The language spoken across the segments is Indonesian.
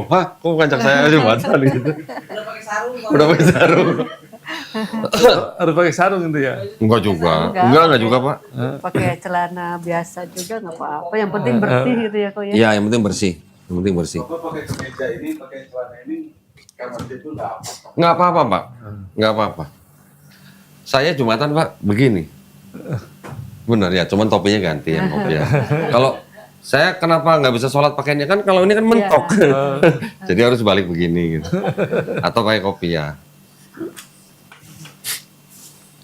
Pak, kok ngajak saya Jumatan gitu? Udah pakai sarung. Udah pakai sarung. Harus pakai sarung gitu ya. Enggak juga. Enggak juga, Pak. Pakai celana biasa juga nggak apa-apa. Yang penting bersih gitu ya kok ya. Iya, yang penting bersih. Yang penting bersih. Bapak pakai kemeja ini, pakai celana ini, kamar itu nggak apa. Nggak apa-apa, Pak. Nggak apa-apa. Saya Jumatan, Pak, begini. Benar ya, cuman topinya ganti ya, kopiah. Kalau saya kenapa nggak bisa sholat pakainya kan kalau ini kan mentok. Jadi harus balik begini gitu. Atau kayak kopiah.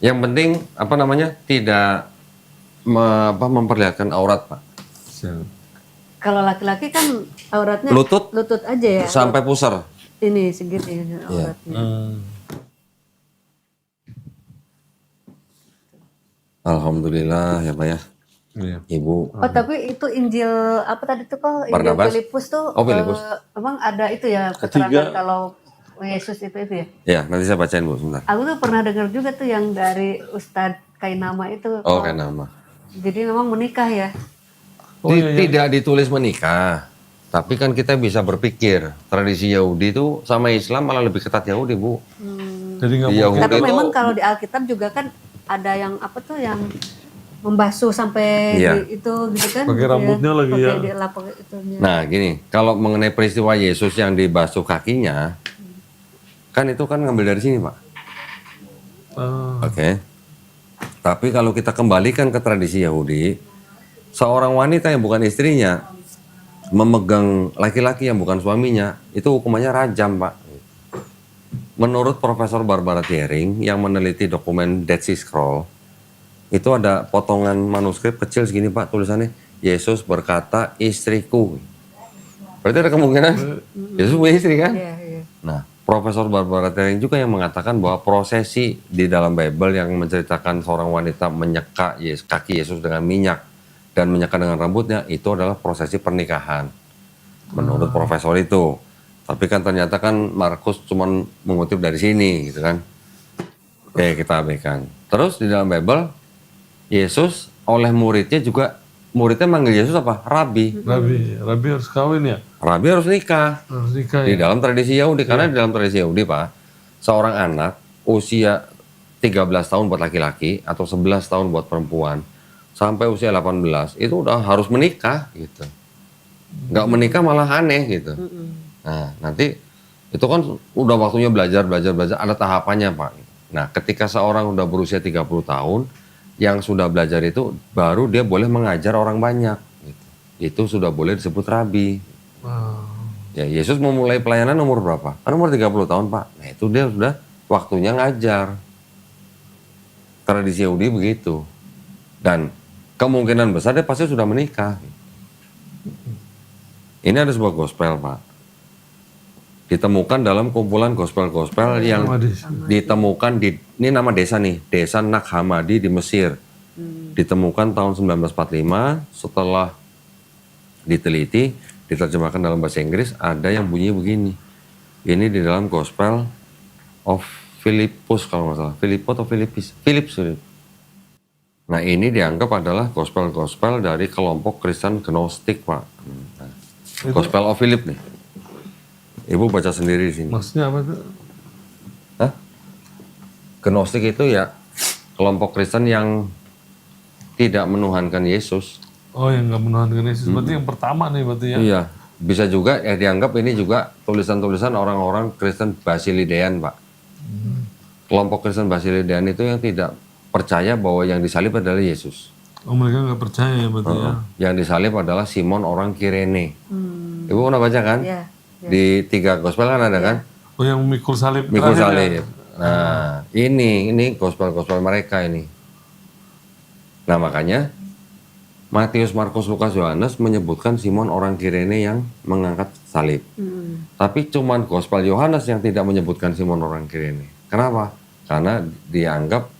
Yang penting apa namanya? Tidak memperlihatkan aurat, Pak. Kalau laki-laki kan auratnya Lutut aja ya. sampai pusar. Ini segini auratnya. Alhamdulillah ya, Pak ya. Iya. Ibu. Oh tapi itu Injil apa tadi tuh kok Injil Barnabas? Filipus tuh Oh, Filipus. emang ada itu ya keterangan kalau Yesus itu ya. Ya, nanti saya bacain, Bu, sebentar. Aku tuh pernah dengar juga tuh yang dari Ustadz Kainama itu. Oh, kayak nama. Jadi memang menikah ya. Tidak ditulis menikah. Tapi kan kita bisa berpikir, tradisi Yahudi itu sama Islam malah lebih ketat Yahudi, Bu. Jadi nggak Di mungkin. Yahudi Tapi itu, memang kalau di Alkitab juga kan ada yang apa tuh yang membasuh sampai Iya. di itu gitu kan. Pakai rambutnya lagi ya. Pakai dilap pakai itunya. nah gini, kalau mengenai peristiwa Yesus yang dibasuh kakinya, kan itu kan ngambil dari sini, Pak. Oke. Tapi kalau kita kembalikan ke tradisi Yahudi, seorang wanita yang bukan istrinya memegang laki-laki yang bukan suaminya, itu hukumannya rajam, Pak. Menurut Profesor Barbara Thiering yang meneliti dokumen Dead Sea Scroll, itu ada potongan manuskrip kecil segini, Pak, tulisannya Yesus berkata istriku. Berarti ada kemungkinan Yesus punya istri kan? Iya, iya. Nah, Profesor Barbara Thiering juga yang mengatakan bahwa prosesi di dalam Bible yang menceritakan seorang wanita menyeka kaki Yesus dengan minyak dan menyeka dengan rambutnya, itu adalah prosesi pernikahan. Menurut profesor itu. Tapi kan ternyata kan Markus cuma mengutip dari sini gitu kan. Oke, kita abaikan. Terus di dalam Bible, Yesus oleh muridnya juga, muridnya manggil Yesus apa? Rabi. Rabi harus kawin ya. Rabi harus nikah. Harus nikah Di ya. dalam tradisi Yahudi, karena di dalam tradisi Yahudi, Pak, seorang anak usia 13 tahun buat laki-laki atau 11 tahun buat perempuan sampai usia 18 itu udah harus menikah gitu. Nggak menikah malah aneh gitu. Nah, nanti itu kan udah waktunya belajar, ada tahapannya, Pak. Nah, ketika seorang udah berusia 30 tahun, yang sudah belajar itu baru dia boleh mengajar orang banyak gitu. Itu sudah boleh disebut rabi. Ya, Yesus memulai pelayanan umur berapa? Kan umur 30 tahun, Pak. Nah, itu dia sudah waktunya ngajar. Tradisi Yahudi begitu. Dan kemungkinan besar dia pasti sudah menikah. Ini ada sebuah gospel, Pak. Ditemukan dalam kumpulan gospel-gospel yang ditemukan di, ini nama desa nih, Desa Nag Hammadi di Mesir. Ditemukan tahun 1945, setelah diteliti, diterjemahkan dalam bahasa Inggris, ada yang bunyi begini. Ini di dalam Gospel of Philippus kalau nggak salah. Philippo atau Philippus? Philips. Nah, ini dianggap adalah gospel-gospel dari kelompok Kristen Gnostik, Pak. Nah, Gospel of Philip nih. Ibu baca sendiri di sini. Maksudnya apa tuh? Hah? Gnostik itu ya kelompok Kristen yang tidak menuhankan Yesus. Oh, yang nggak menuhankan Yesus. Berarti yang pertama nih berarti ya. Iya, bisa juga ya dianggap ini juga tulisan-tulisan orang-orang Kristen Basilidean, Pak. Kelompok Kristen Basilidean itu yang tidak percaya bahwa yang disalib adalah Yesus. Oh, mereka nggak percaya ya berarti ya. Yang disalib adalah Simon orang Kirene. Ibu pernah baca kan? Iya. Di 3 gospel kan ada kan? Oh, yang mikul salib. Mikul terakhir ya? salib. Nah, ini gospel-gospel mereka ini. Nah, makanya Matius, Markus, Lukas, Yohanes menyebutkan Simon orang Kirene yang mengangkat salib. Tapi cuman gospel Yohanes yang tidak menyebutkan Simon orang Kirene. Kenapa? Karena dianggap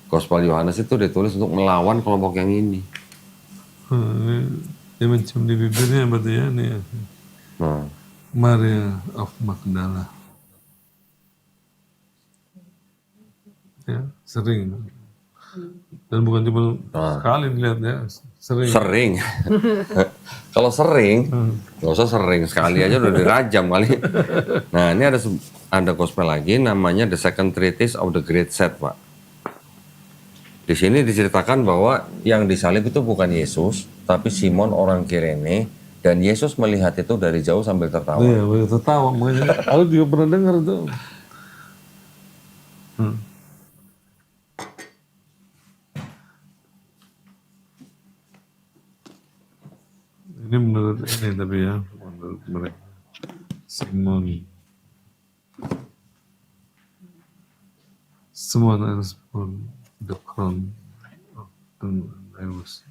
gospel Yohanes itu ditulis untuk melawan kelompok yang ini. Ini dia mencium di bibirnya berarti ya. Nih. Nah, Maria of Magdala. Ya, sering. Dan bukan cuma sekali dilihat ya, Sering. Sering. Kalau sering, nggak usah sering, sekali aja udah dirajam kali. Nah ini ada gospel lagi namanya The Second Treatise of the Great Set, Pak. Di sini diceritakan bahwa yang disalib itu bukan Yesus, tapi Simon orang Kirene, dan Yesus melihat itu dari jauh sambil tertawa. Iya, begitu tahu. Makanya aku juga pernah dengar itu. Ini menurut ini tapi ya, menurut mereka. Simon. Someone else on the crown. And I was.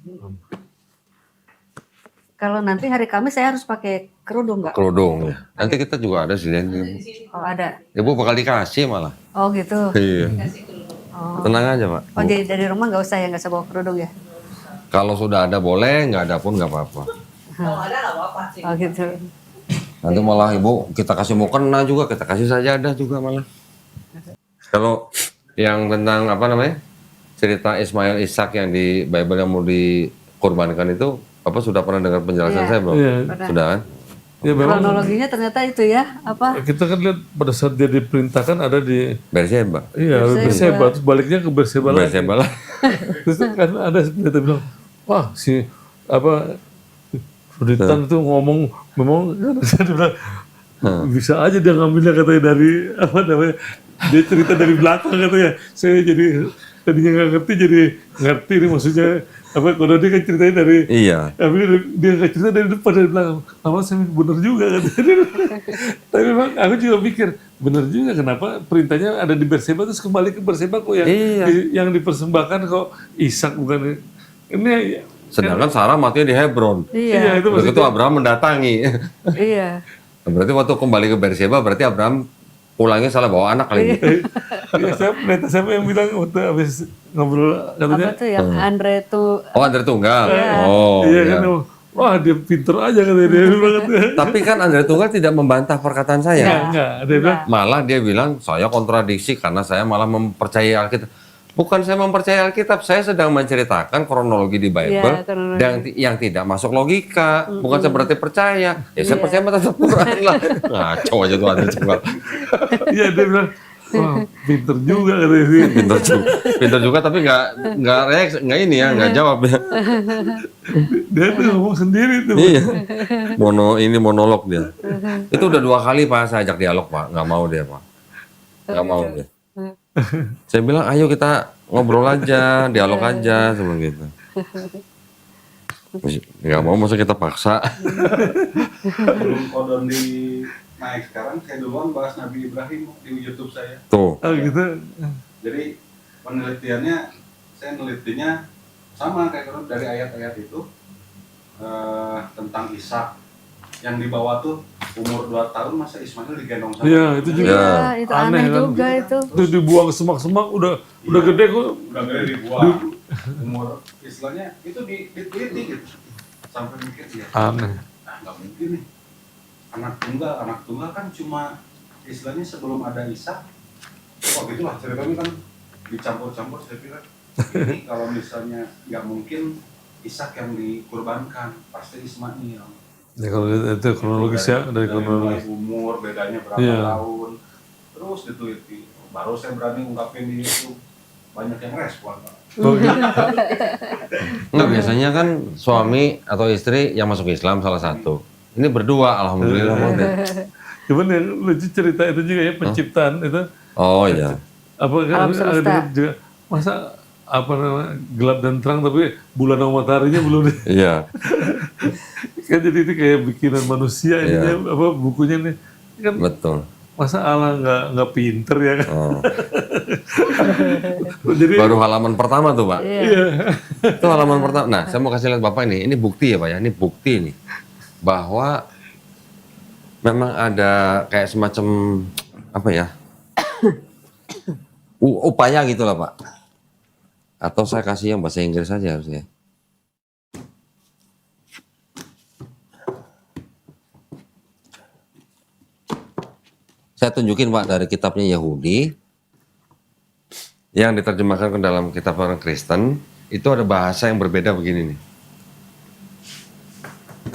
Kalau nanti hari Kamis saya harus pakai kerudung nggak? Kerudung ya. Nanti kita juga ada sih. Oh ada. Ibu bakal dikasih malah. Oh gitu. Iya. Oh, Tenang aja Pak. oh jadi dari rumah nggak usah ya, nggak usah bawa kerudung ya? Kalau sudah ada boleh, nggak ada pun nggak apa-apa. Oh gitu. Nanti malah ibu kita kasih mukena juga, kita kasih sajadah juga malah. Kalau yang tentang apa namanya cerita Ismail Ishak yang di Bible yang mau dikorbankan itu, apa sudah pernah dengar penjelasan Iya. saya belum? Iya. Sudah kan? Ya memang Kronologinya ternyata itu ya, apa? kita kan lihat pada saat dia diperintahkan ada di Berseba. Berseba, terus baliknya ke Berseba lagi. Berseba lah. Terus kan ada ternyata bilang, wah si apa Ruditan itu ngomong memang dia bilang bisa aja dia ngambilnya katanya dari apa namanya dia cerita dari belakang katanya. Saya jadi tadinya nggak ngerti jadi ngerti ini maksudnya apa kalau dia kan ceritanya dari Iya. tapi dia nggak cerita dari depan dari belakang. Lama saya mikir, bener juga katanya. Tapi memang aku juga pikir bener juga kenapa perintahnya ada di Berseba terus kembali ke Berseba kok yang Iya. yang dipersembahkan kok Ishak bukan ini. Sedangkan Sarah matinya di Hebron. Iya, itu Begitu Abraham mendatangi. iya. Berarti waktu kembali ke Berseba berarti Abraham pulangnya salah bawa anak kali ini. Ya, siapa yang bilang waktu habis ngobrol katanya Apa tuh yang Andre tuh? Oh, Andre Tunggal. Oh, iya iya. kan wah dia pinter aja katanya dia bilang Tapi kan Andre Tunggal tidak membantah perkataan saya. enggak dia bilang Malah dia bilang saya kontradiksi karena saya malah mempercayai Alkitab. Bukan saya mempercayai Alkitab, saya sedang menceritakan kronologi di Bible Iya, kronologi. yang tidak masuk logika. Bukan saya berarti percaya. Ya saya percaya sama tetap Quran lah. Ngaco aja tuh Andre Tunggal. iya dia bilang wah pinter juga katanya sih. Pintar juga tapi nggak reaksi, nggak ini ya, nggak jawab ya. Dia tuh ngomong sendiri tuh. Iya. Monolog dia. Itu udah 2 kali Pak saya ajak dialog Pak, nggak mau dia Pak. Nggak mau dia. Saya bilang ayo kita ngobrol aja, dialog aja seperti gitu. Nggak mau masa kita paksa. Sebelum kodon di naik sekarang, saya duluan bahas Nabi Ibrahim di YouTube saya. Tuh. Oh gitu. Jadi penelitiannya, saya nelitinya sama kayak kalau dari ayat-ayat itu tentang Ishak yang dibawa tuh umur 2 tahun masa Ismail digendong sama. Iya itu juga Iya, itu aneh kan. juga itu. Itu dibuang ke semak-semak udah gede kok. Udah gede dibuang. Umur istilahnya itu diteliti gitu. Sampai mikir ya. Aneh. Nah, nggak mungkin nih. Anak tunggal kan cuma istilahnya sebelum ada Ishak. Oh gitulah ceritanya kan dicampur-campur saya kira. Ini kalau misalnya nggak mungkin Ishak yang dikurbankan, pasti Ismail. Ya kalau itu kronologisnya dari kronologis. mulai umur bedanya berapa Iya. tahun, terus diteliti. Baru saya berani ungkapin di YouTube, banyak yang respon. Pak. Oh, gitu. Nggak, biasanya kan suami atau istri yang masuk Islam salah satu. Ini berdua, alhamdulillah. Cuman yang lucu cerita itu juga ya penciptaan itu Oh iya. apa kan Alam semesta. ada juga masa apa namanya gelap dan terang tapi bulan sama mataharinya belum Iya. kan jadi itu kayak bikinan manusia ini Iya. apa bukunya nih kan Betul. masa Allah nggak pinter ya kan Oh. jadi Baru halaman pertama tuh Pak. iya Itu halaman pertama. Nah, saya mau kasih lihat Bapak ini. Ini bukti ya Pak ya. Ini bukti nih. Bahwa memang ada kayak semacam apa ya. Upaya gitu lah Pak. Atau saya kasih yang bahasa Inggris saja harusnya. Saya tunjukin Pak dari kitabnya Yahudi yang diterjemahkan ke dalam kitab orang Kristen, itu ada bahasa yang berbeda begini nih.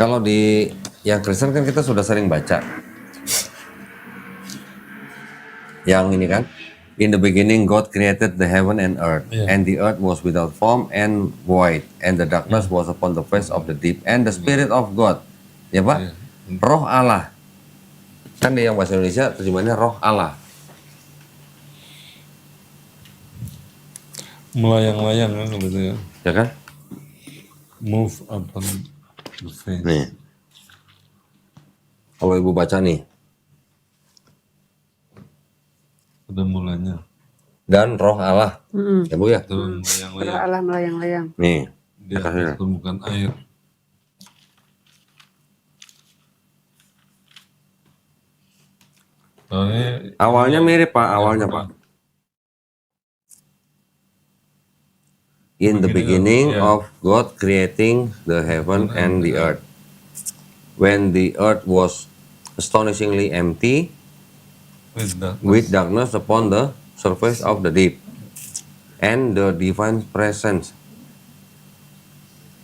Kalau di yang Kristen kan kita sudah sering baca. Yang ini kan, in the beginning God created the heaven and earth, and the earth was without form and void, and the darkness was upon the face of the deep, and the Spirit of God, ya Pak, Roh Allah. Kan di yang bahasa Indonesia terjemahannya Roh Allah. Melayang-layang kan gitu ya. Ya kan? Move upon the face. Nih. Kalau Ibu baca nih. Ada mulanya. Dan Roh Allah. Ya Bu ya? Turun Roh melayang-layang Allah melayang-layang. Nih. di atas permukaan air. Soalnya Awalnya mirip Pak, awalnya Pak. In the beginning of God creating the heaven and the earth. When the earth was astonishingly empty, with darkness upon the surface of the deep, and the divine presence.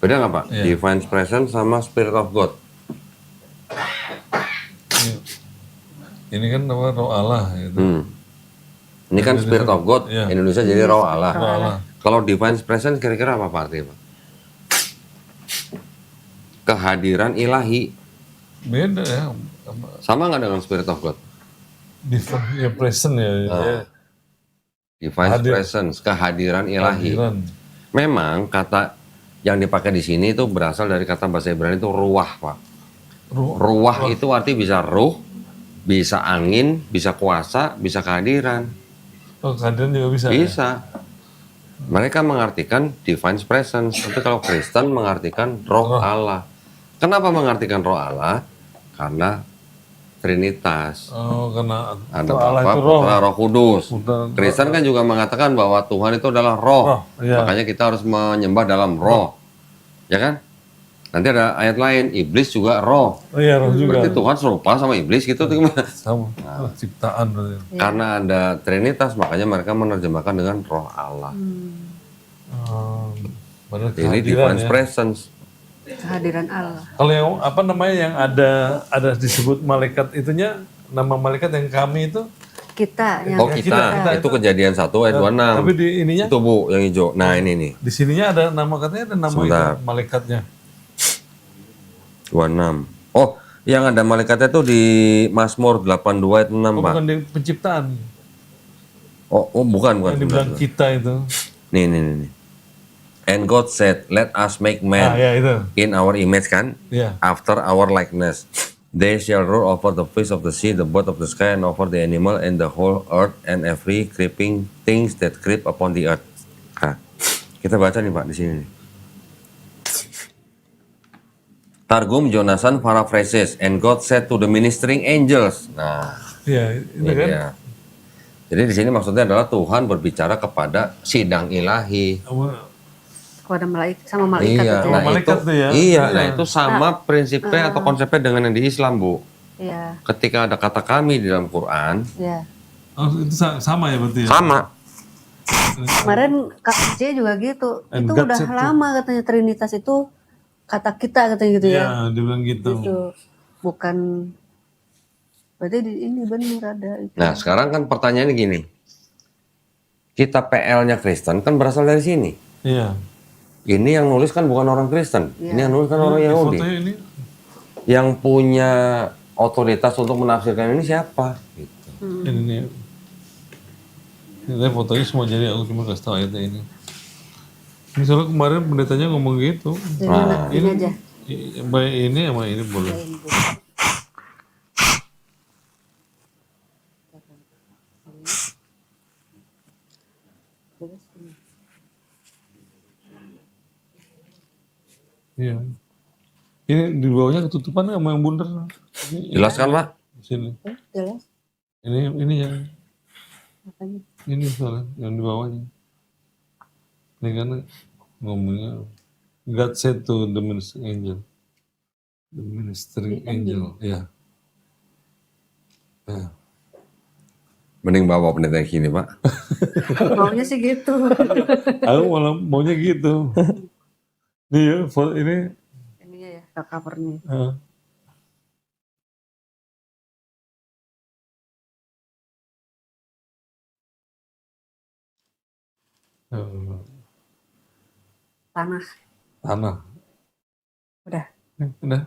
Beda nggak Pak? Divine presence sama Spirit of God. ini kan apa, roh Allah gitu. Ini kan Spirit of God, Indonesia jadi roh Allah. Roh Allah. Kalau divine presence kira-kira apa Pak artinya Pak? Kehadiran ilahi. Beda ya. Sama nggak dengan Spirit of God? Ya present ya. Ya. Divine presence, kehadiran ilahi. Kehadiran. Memang kata yang dipakai di sini itu berasal dari kata bahasa Ibrani itu ruah Pak. Ruah itu arti bisa ruh, bisa angin, bisa kuasa, bisa kehadiran. Oh, kehadiran juga bisa. Bisa. Mereka mengartikan divine presence, tapi kalau Kristen mengartikan roh Allah. Kenapa mengartikan roh Allah? Karena Trinitas. Oh, karena Ada Allah Bapa, itu roh. Putra, Roh Kudus. Bukan- Kristen kan juga mengatakan bahwa Tuhan itu adalah roh. Iya. Makanya kita harus menyembah dalam roh. Ya kan? Nanti ada ayat lain, iblis juga roh. Oh iya, roh juga. Berarti Tuhan serupa sama iblis gitu tuh gimana? Sama. Oh, ciptaan berarti. Karena ada Trinitas, makanya mereka menerjemahkan dengan roh Allah. Oh, benar Ini kehadiran divine ya. presence. Kehadiran Allah. Kalau yang apa namanya yang ada disebut malaikat itunya, nama malaikat yang kami itu, Kita yang Oh kita, itu kejadian 1 ayat 26. tapi di ininya Itu Bu, yang hijau. Nah ini nih, di sininya ada nama, katanya ada nama Sebentar. itu malaikatnya. 26. Oh, yang ada malaikatnya tuh di Mazmur 82 ayat 6 Oh, Pak. bukan di penciptaan. Oh bukan. Yang dibilang kita itu. Nih. And God said, let us make Ah, man ya itu. in our image kan? Ya. After our likeness. They shall rule over the fish of the sea, the bird of the sky, and over the animal, and the whole earth, and every creeping things that creep upon the earth. Nah, kita baca nih Pak di sini. nih. Targum Jonathan paraphrases, and God said to the ministering angels. Nah, Iya, itu ini kan. dia. Jadi di sini maksudnya adalah Tuhan berbicara kepada sidang ilahi. kepada sama malaikat Iya, itu. nah malaikat itu, tuh ya. iya, nah itu sama prinsipnya atau konsepnya dengan yang di Islam Bu. Iya, Ketika ada kata kami di dalam Quran, iya. Oh, itu sama ya berarti ya. sama. Kemarin Kak C juga gitu. And Itu God udah said to- lama katanya Trinitas itu kata kita katanya gitu ya. Iya, dibilang gitu. Gitu. Bukan berarti ini benar ada itu. Nah sekarang kan pertanyaannya gini, kita PL-nya Kristen kan berasal dari sini. Iya. Ini yang nulis kan bukan orang Kristen, ini yang nulis kan orang Yahudi. Fotonya ini Yang punya otoritas untuk menafsirkan ini siapa? Gitu. ini nih. Ini fotonya semua, jadi aku cuma kasih tahu ayatnya ini. Ini soalnya kemarin pendetanya ngomong gitu. Jadi ini aja. Baik ini sama ini boleh. Iya. Ini di bawahnya ketutupan sama yang bundar. Jelas kan Pak? Sini. Jelas Ini yang makanya. ini soalnya yang di bawahnya. Ini kan ngomongnya God said to the ministering angel. The ministering angel, ya. Ya. Mending bawa pendeta yang gini Pak. Maunya sih gitu. Aku malah maunya gitu. Nih ya, ini Ininya ya. covernya. Heeh. Tanah. Tanah. Udah. Udah.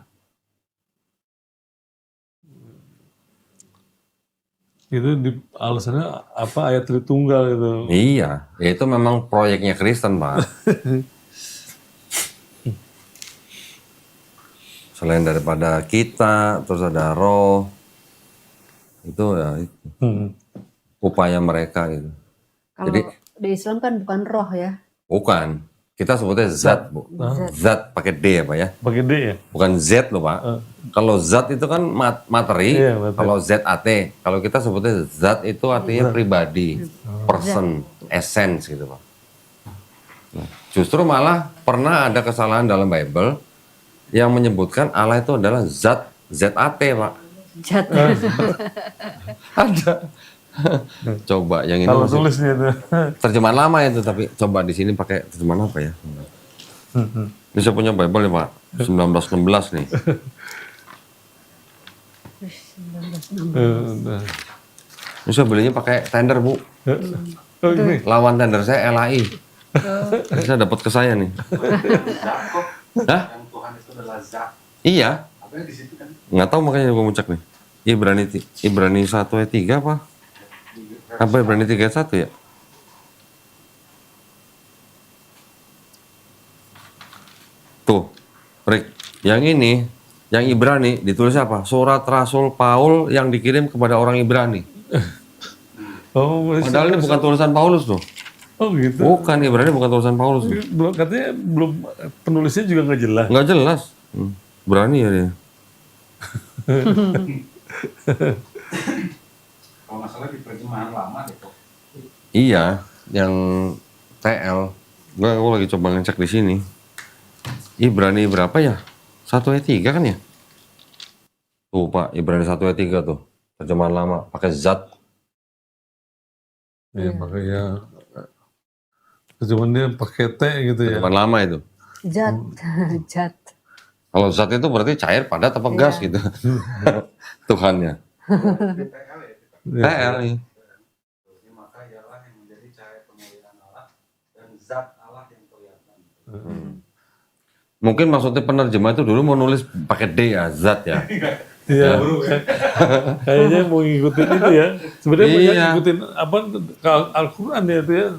Itu alasannya apa, ayat Tritunggal itu. Iya, itu memang proyeknya Kristen, Pak. Selain daripada kita, terus ada roh, itu ya itu, Hmm. upaya mereka gitu. Kalau Jadi di Islam kan bukan roh ya. bukan, kita sebutnya zat, Bu. Zat pakai D ya, Pak ya. Pakai D ya? Bukan Z loh, Pak. Kalau zat itu kan materi, Iya, materi. kalau ZAT. Kalau kita sebutnya zat itu artinya pribadi, person, essence gitu, Pak. Nah, justru malah pernah ada kesalahan dalam Bible yang menyebutkan Allah itu adalah zat, ZAT, Pak. Zat. Ada. Coba yang ini Kalau masih tulisnya itu. terjemahan lama itu, tapi coba di sini pakai terjemahan apa ya? Ini saya punya Bible ya, Pak. 1916 nih. Nah. Ini saya belinya pakai tender, Bu. Oh, ini. Lawan tender saya LAI. Saya dapat ke saya nih. Zat kok. Hah? Yang Tuhan itu adalah zat. Iya. Apa di situ kan? Nggak tahu makanya gue mau cek nih. Ibrani 1 ayat 3 apa? Apa Ibrani 3 ayat 1 ya? Tuh, Rick. Yang ini, yang Ibrani ditulis apa? Surat Rasul Paul yang dikirim kepada orang Ibrani. Oh, Padahal ini bukan tulisan Paulus loh. Oh gitu. Bukan, Ibrani bukan tulisan Paulus loh. Belum, katanya belum, penulisnya juga nggak jelas. Nggak jelas. Berani ya dia. Kalau nggak salah di terjemahan lama deh kok. Iya, yang TL. Gue lagi coba ngecek di sini. Ibrani berapa ya? 1 ayat 3 kan ya? Tuh Pak, Ibrani 1 ayat 3 tuh. Terjemahan lama, pakai zat. Ya makanya cuman dia pakai T gitu ya. Terjemahan lama itu. Zat. Zat. Kalau zat itu berarti cair, padat, apa gas gitu. Tuhannya. Di PL ya. TL ya. Jadi maka ialah yang menjadi cahaya kemuliaan Allah dan zat Allah yang kelihatan. Mungkin maksudnya penerjemah itu dulu mau nulis pakai D ya, zat ya. Iya. Kayaknya mau ngikutin itu ya. Sebenarnya Iya. banyak ngikutin apa Al-Quran ya itu ya.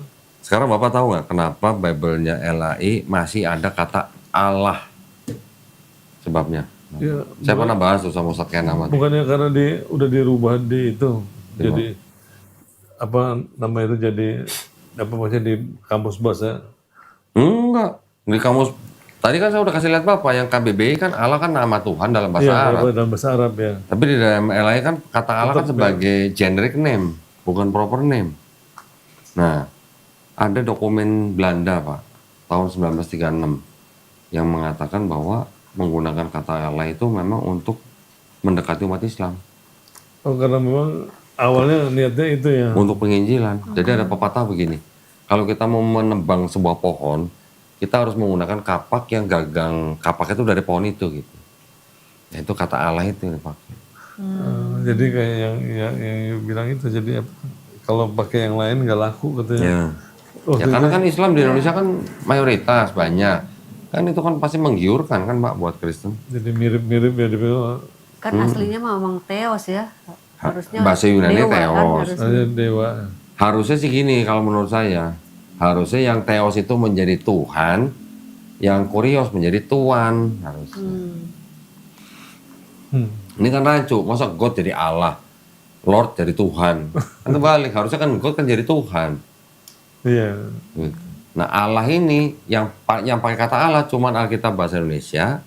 Sekarang Bapak tahu nggak kenapa Bible-nya LAI masih ada kata Allah? Sebabnya. Ya, Saya pernah bahas tuh sama Ustadz Kenamat. bukannya karena udah dirubah di itu. Jadi apa nama itu jadi apa maksudnya di kamus bahasa. Enggak. Di kamus tadi kan saya udah kasih lihat Bapak yang KBBI kan Allah kan nama Tuhan dalam bahasa Iya, Arab. dalam bahasa Arab ya. Tapi di dalam LAI kan kata Allah kan sebagai generic name, bukan proper name. Nah, ada dokumen Belanda Pak tahun 1936 yang mengatakan bahwa menggunakan kata Allah itu memang untuk mendekati umat Islam, Oh karena memang awalnya niatnya itu ya. untuk penginjilan. Jadi ada pepatah begini, kalau kita mau menebang sebuah pohon, kita harus menggunakan kapak yang gagang, kapak itu dari pohon itu gitu. Ya, itu kata Allah itu yang dipakai. Jadi kayak yang bilang itu jadi kalau pakai yang lain nggak laku katanya. Ya. Oh, Ya karena kan Islam di Indonesia kan mayoritas banyak. Kan itu kan pasti menggiurkan kan Pak buat Kristen. jadi mirip-mirip ya Kan aslinya memang Theos ya. Harusnya Bahasa Yunani dewa kan, Theos. harusnya. ada dewa. Harusnya sih gini kalau menurut saya. Harusnya yang Theos itu menjadi Tuhan, yang Kurios menjadi Tuan. Harusnya. Ini kan rancu, masa God jadi Allah, Lord jadi Tuhan. Kan terbalik, harusnya kan God kan jadi Tuhan. Iya. Gitu. Nah Allah ini yang pakai kata Allah cuman Alkitab bahasa Indonesia,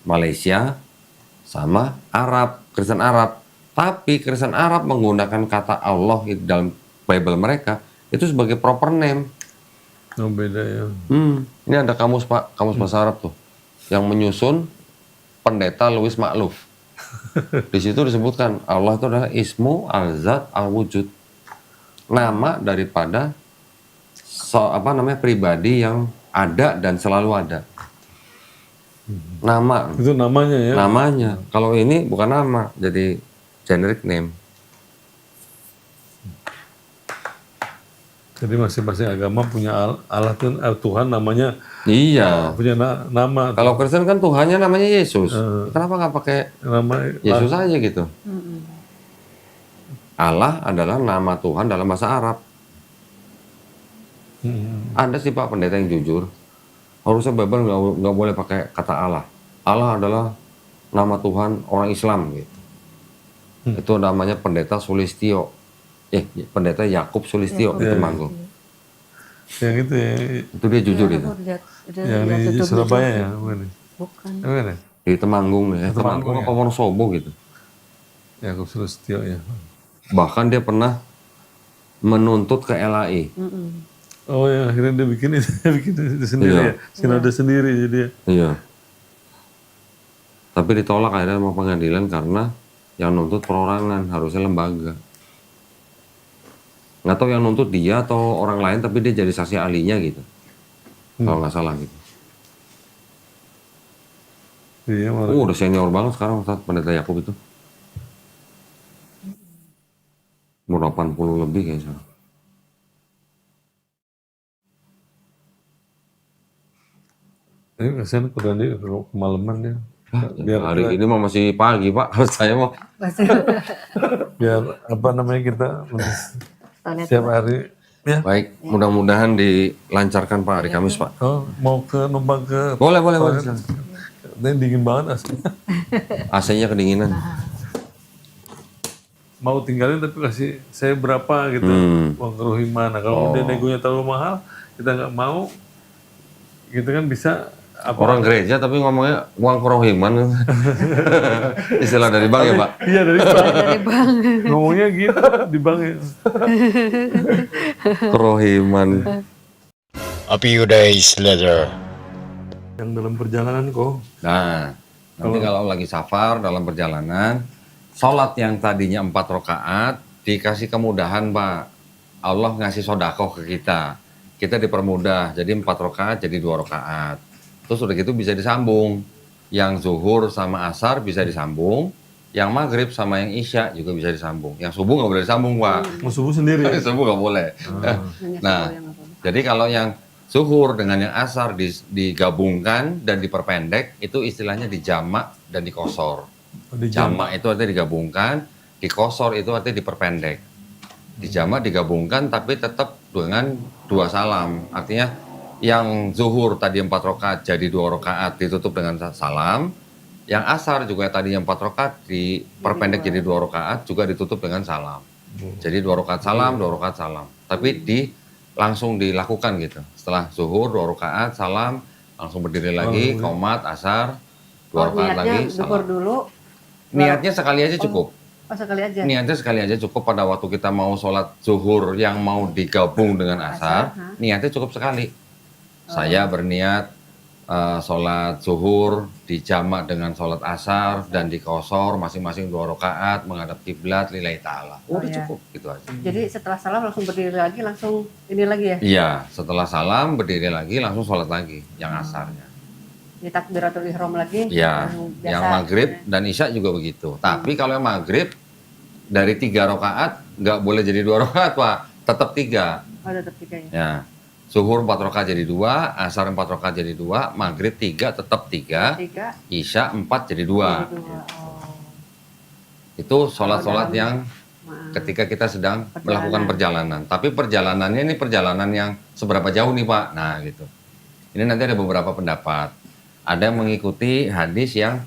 Malaysia, sama Arab, Kristen Arab. Tapi Kristen Arab menggunakan kata Allah di dalam Bible mereka itu sebagai proper name. Oh beda ya. Ini ada kamus Pak, kamus bahasa Arab tuh, yang menyusun Pendeta Louis Makluf. Di situ disebutkan Allah itu adalah Ismu Al-Zat Al-Wujud, nama daripada pribadi yang ada dan selalu ada. Nama. Itu namanya ya. Namanya. Kalau ini bukan nama, jadi generic name. Jadi masing-masing agama punya Allah Tuhan namanya Iya. punya nama. Kalau Kristen kan Tuhannya namanya Yesus. Kenapa nggak pakai Nama Yesus aja gitu? Allah adalah nama Tuhan dalam bahasa Arab. Ada sih Pak pendeta yang jujur. Harusnya Bible nggak boleh pakai kata Allah. Allah adalah nama Tuhan orang Islam gitu. Itu namanya pendeta Sulistio. Pendeta Yakub Sulistio di Temanggung. yang itu ya, Itu dia jujur itu. yang di Surabaya ya, bukan? Bukan. Bukan ya? Di Temanggung ya. Temanggung, Temanggung apa Wonosobo gitu. Yakub Sulistyo ya. Bahkan dia pernah menuntut ke LAI. Oh ya, akhirnya dia bikin itu sendiri Iya. ya. Sinode sendiri jadi ya. Iya. Tapi ditolak akhirnya sama pengadilan karena yang nuntut perorangan, harusnya lembaga. Nggak tahu yang nuntut dia atau orang lain, tapi dia jadi saksi ahlinya gitu. Kalau nggak salah gitu. Iya, malah. Udah senior banget sekarang Ustaz Pendeta Yakub itu. Umur 80 lebih kayaknya. Ini kasihan udah dia kemalaman dia. Hari ini mah masih pagi Pak, kalau saya mah. Biar apa namanya kita setiap hari ya. Baik, mudah-mudahan dilancarkan Pak hari Kamis Pak. Oh, mau ke numpang ke Boleh. ini dingin banget asli. AC-nya kedinginan. Mau tinggalin tapi kasih saya berapa gitu uang kerohiman. Nah, kalau dia negonya terlalu mahal, kita nggak mau, gitu kan bisa apa? Orang gereja tapi ngomongnya uang kerohiman. Istilah dari bank ya Pak? Iya dari bank. Ngomongnya gitu di bank ya. Kerohiman. A few days later. Yang dalam perjalanan kok. Nah, nanti kalau lagi safar dalam perjalanan, sholat yang tadinya 4 rakaat dikasih kemudahan Pak. Allah ngasih sodakoh ke kita. Kita dipermudah, jadi 4 rakaat jadi 2 rakaat. Terus udah gitu bisa disambung. Yang zuhur sama asar bisa disambung. Yang maghrib sama yang isya juga bisa disambung. Yang subuh nggak boleh disambung Pak. Mau subuh sendiri. Subuh nggak boleh. Nah, jadi kalau yang zuhur dengan yang asar digabungkan dan diperpendek, itu istilahnya dijamak dan dikosor. Jamak itu artinya digabungkan, dikosor itu artinya diperpendek. Dijamak digabungkan tapi tetap dengan 2 salam. Artinya yang zuhur tadi 4 rakaat jadi 2 rakaat ditutup dengan salam. Yang asar juga tadinya 4 rakaat diperpendek jadi 2 rakaat juga ditutup dengan salam. Jadi 2 rakaat salam, 2 rakaat salam. Tapi langsung dilakukan gitu. Setelah zuhur 2 rakaat salam, langsung berdiri lagi, qomat, asar, 2 rakaat lagi, zuhur salam. dulu. Niatnya sekali aja cukup. Oh, sekali aja. Niatnya sekali aja cukup pada waktu kita mau sholat zuhur yang mau digabung dengan asar, niatnya cukup sekali. Saya berniat sholat zuhur dijamak dengan sholat asar dan dikosor masing-masing 2 rakaat menghadap kiblat lillahi ta'ala. Udah cukup gitu aja. Jadi setelah salam langsung berdiri lagi, langsung ini lagi ya? Iya, setelah salam berdiri lagi langsung sholat lagi yang asarnya. Di takbiratul ihram lagi? Iya, biasa. yang maghrib dan isya juga begitu. Tapi kalau yang maghrib dari 3 rakaat nggak boleh jadi 2 rakaat Pak, tetap 3. Oh, tetap 3 ya? Ya, zuhur 4 rakaat jadi 2, asar 4 rakaat jadi 2, maghrib 3 tetap 3, 3, isya 4 jadi 2. jadi 2. Oh. Itu sholat-sholat yang ketika kita sedang melakukan perjalanan. Tapi perjalanannya ini perjalanan yang seberapa jauh nih Pak? Nah gitu. Ini nanti ada beberapa pendapat. Ada yang mengikuti hadis yang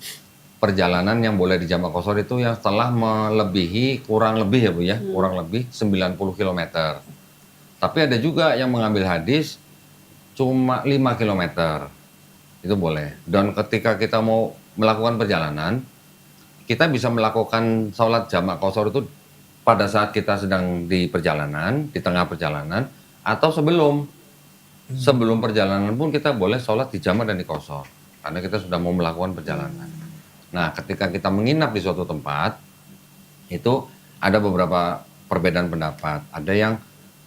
perjalanan yang boleh dijamak kosor itu yang setelah melebihi kurang lebih ya Bu ya, kurang lebih 90 km. Tapi ada juga yang mengambil hadis cuma 5 km. Itu boleh. Dan ketika kita mau melakukan perjalanan, kita bisa melakukan sholat jamak kosor itu pada saat kita sedang di perjalanan, di tengah perjalanan, atau sebelum. Sebelum perjalanan pun kita boleh sholat di jamak dan di kosor. Karena kita sudah mau melakukan perjalanan. Nah, ketika kita menginap di suatu tempat, itu ada beberapa perbedaan pendapat. Ada yang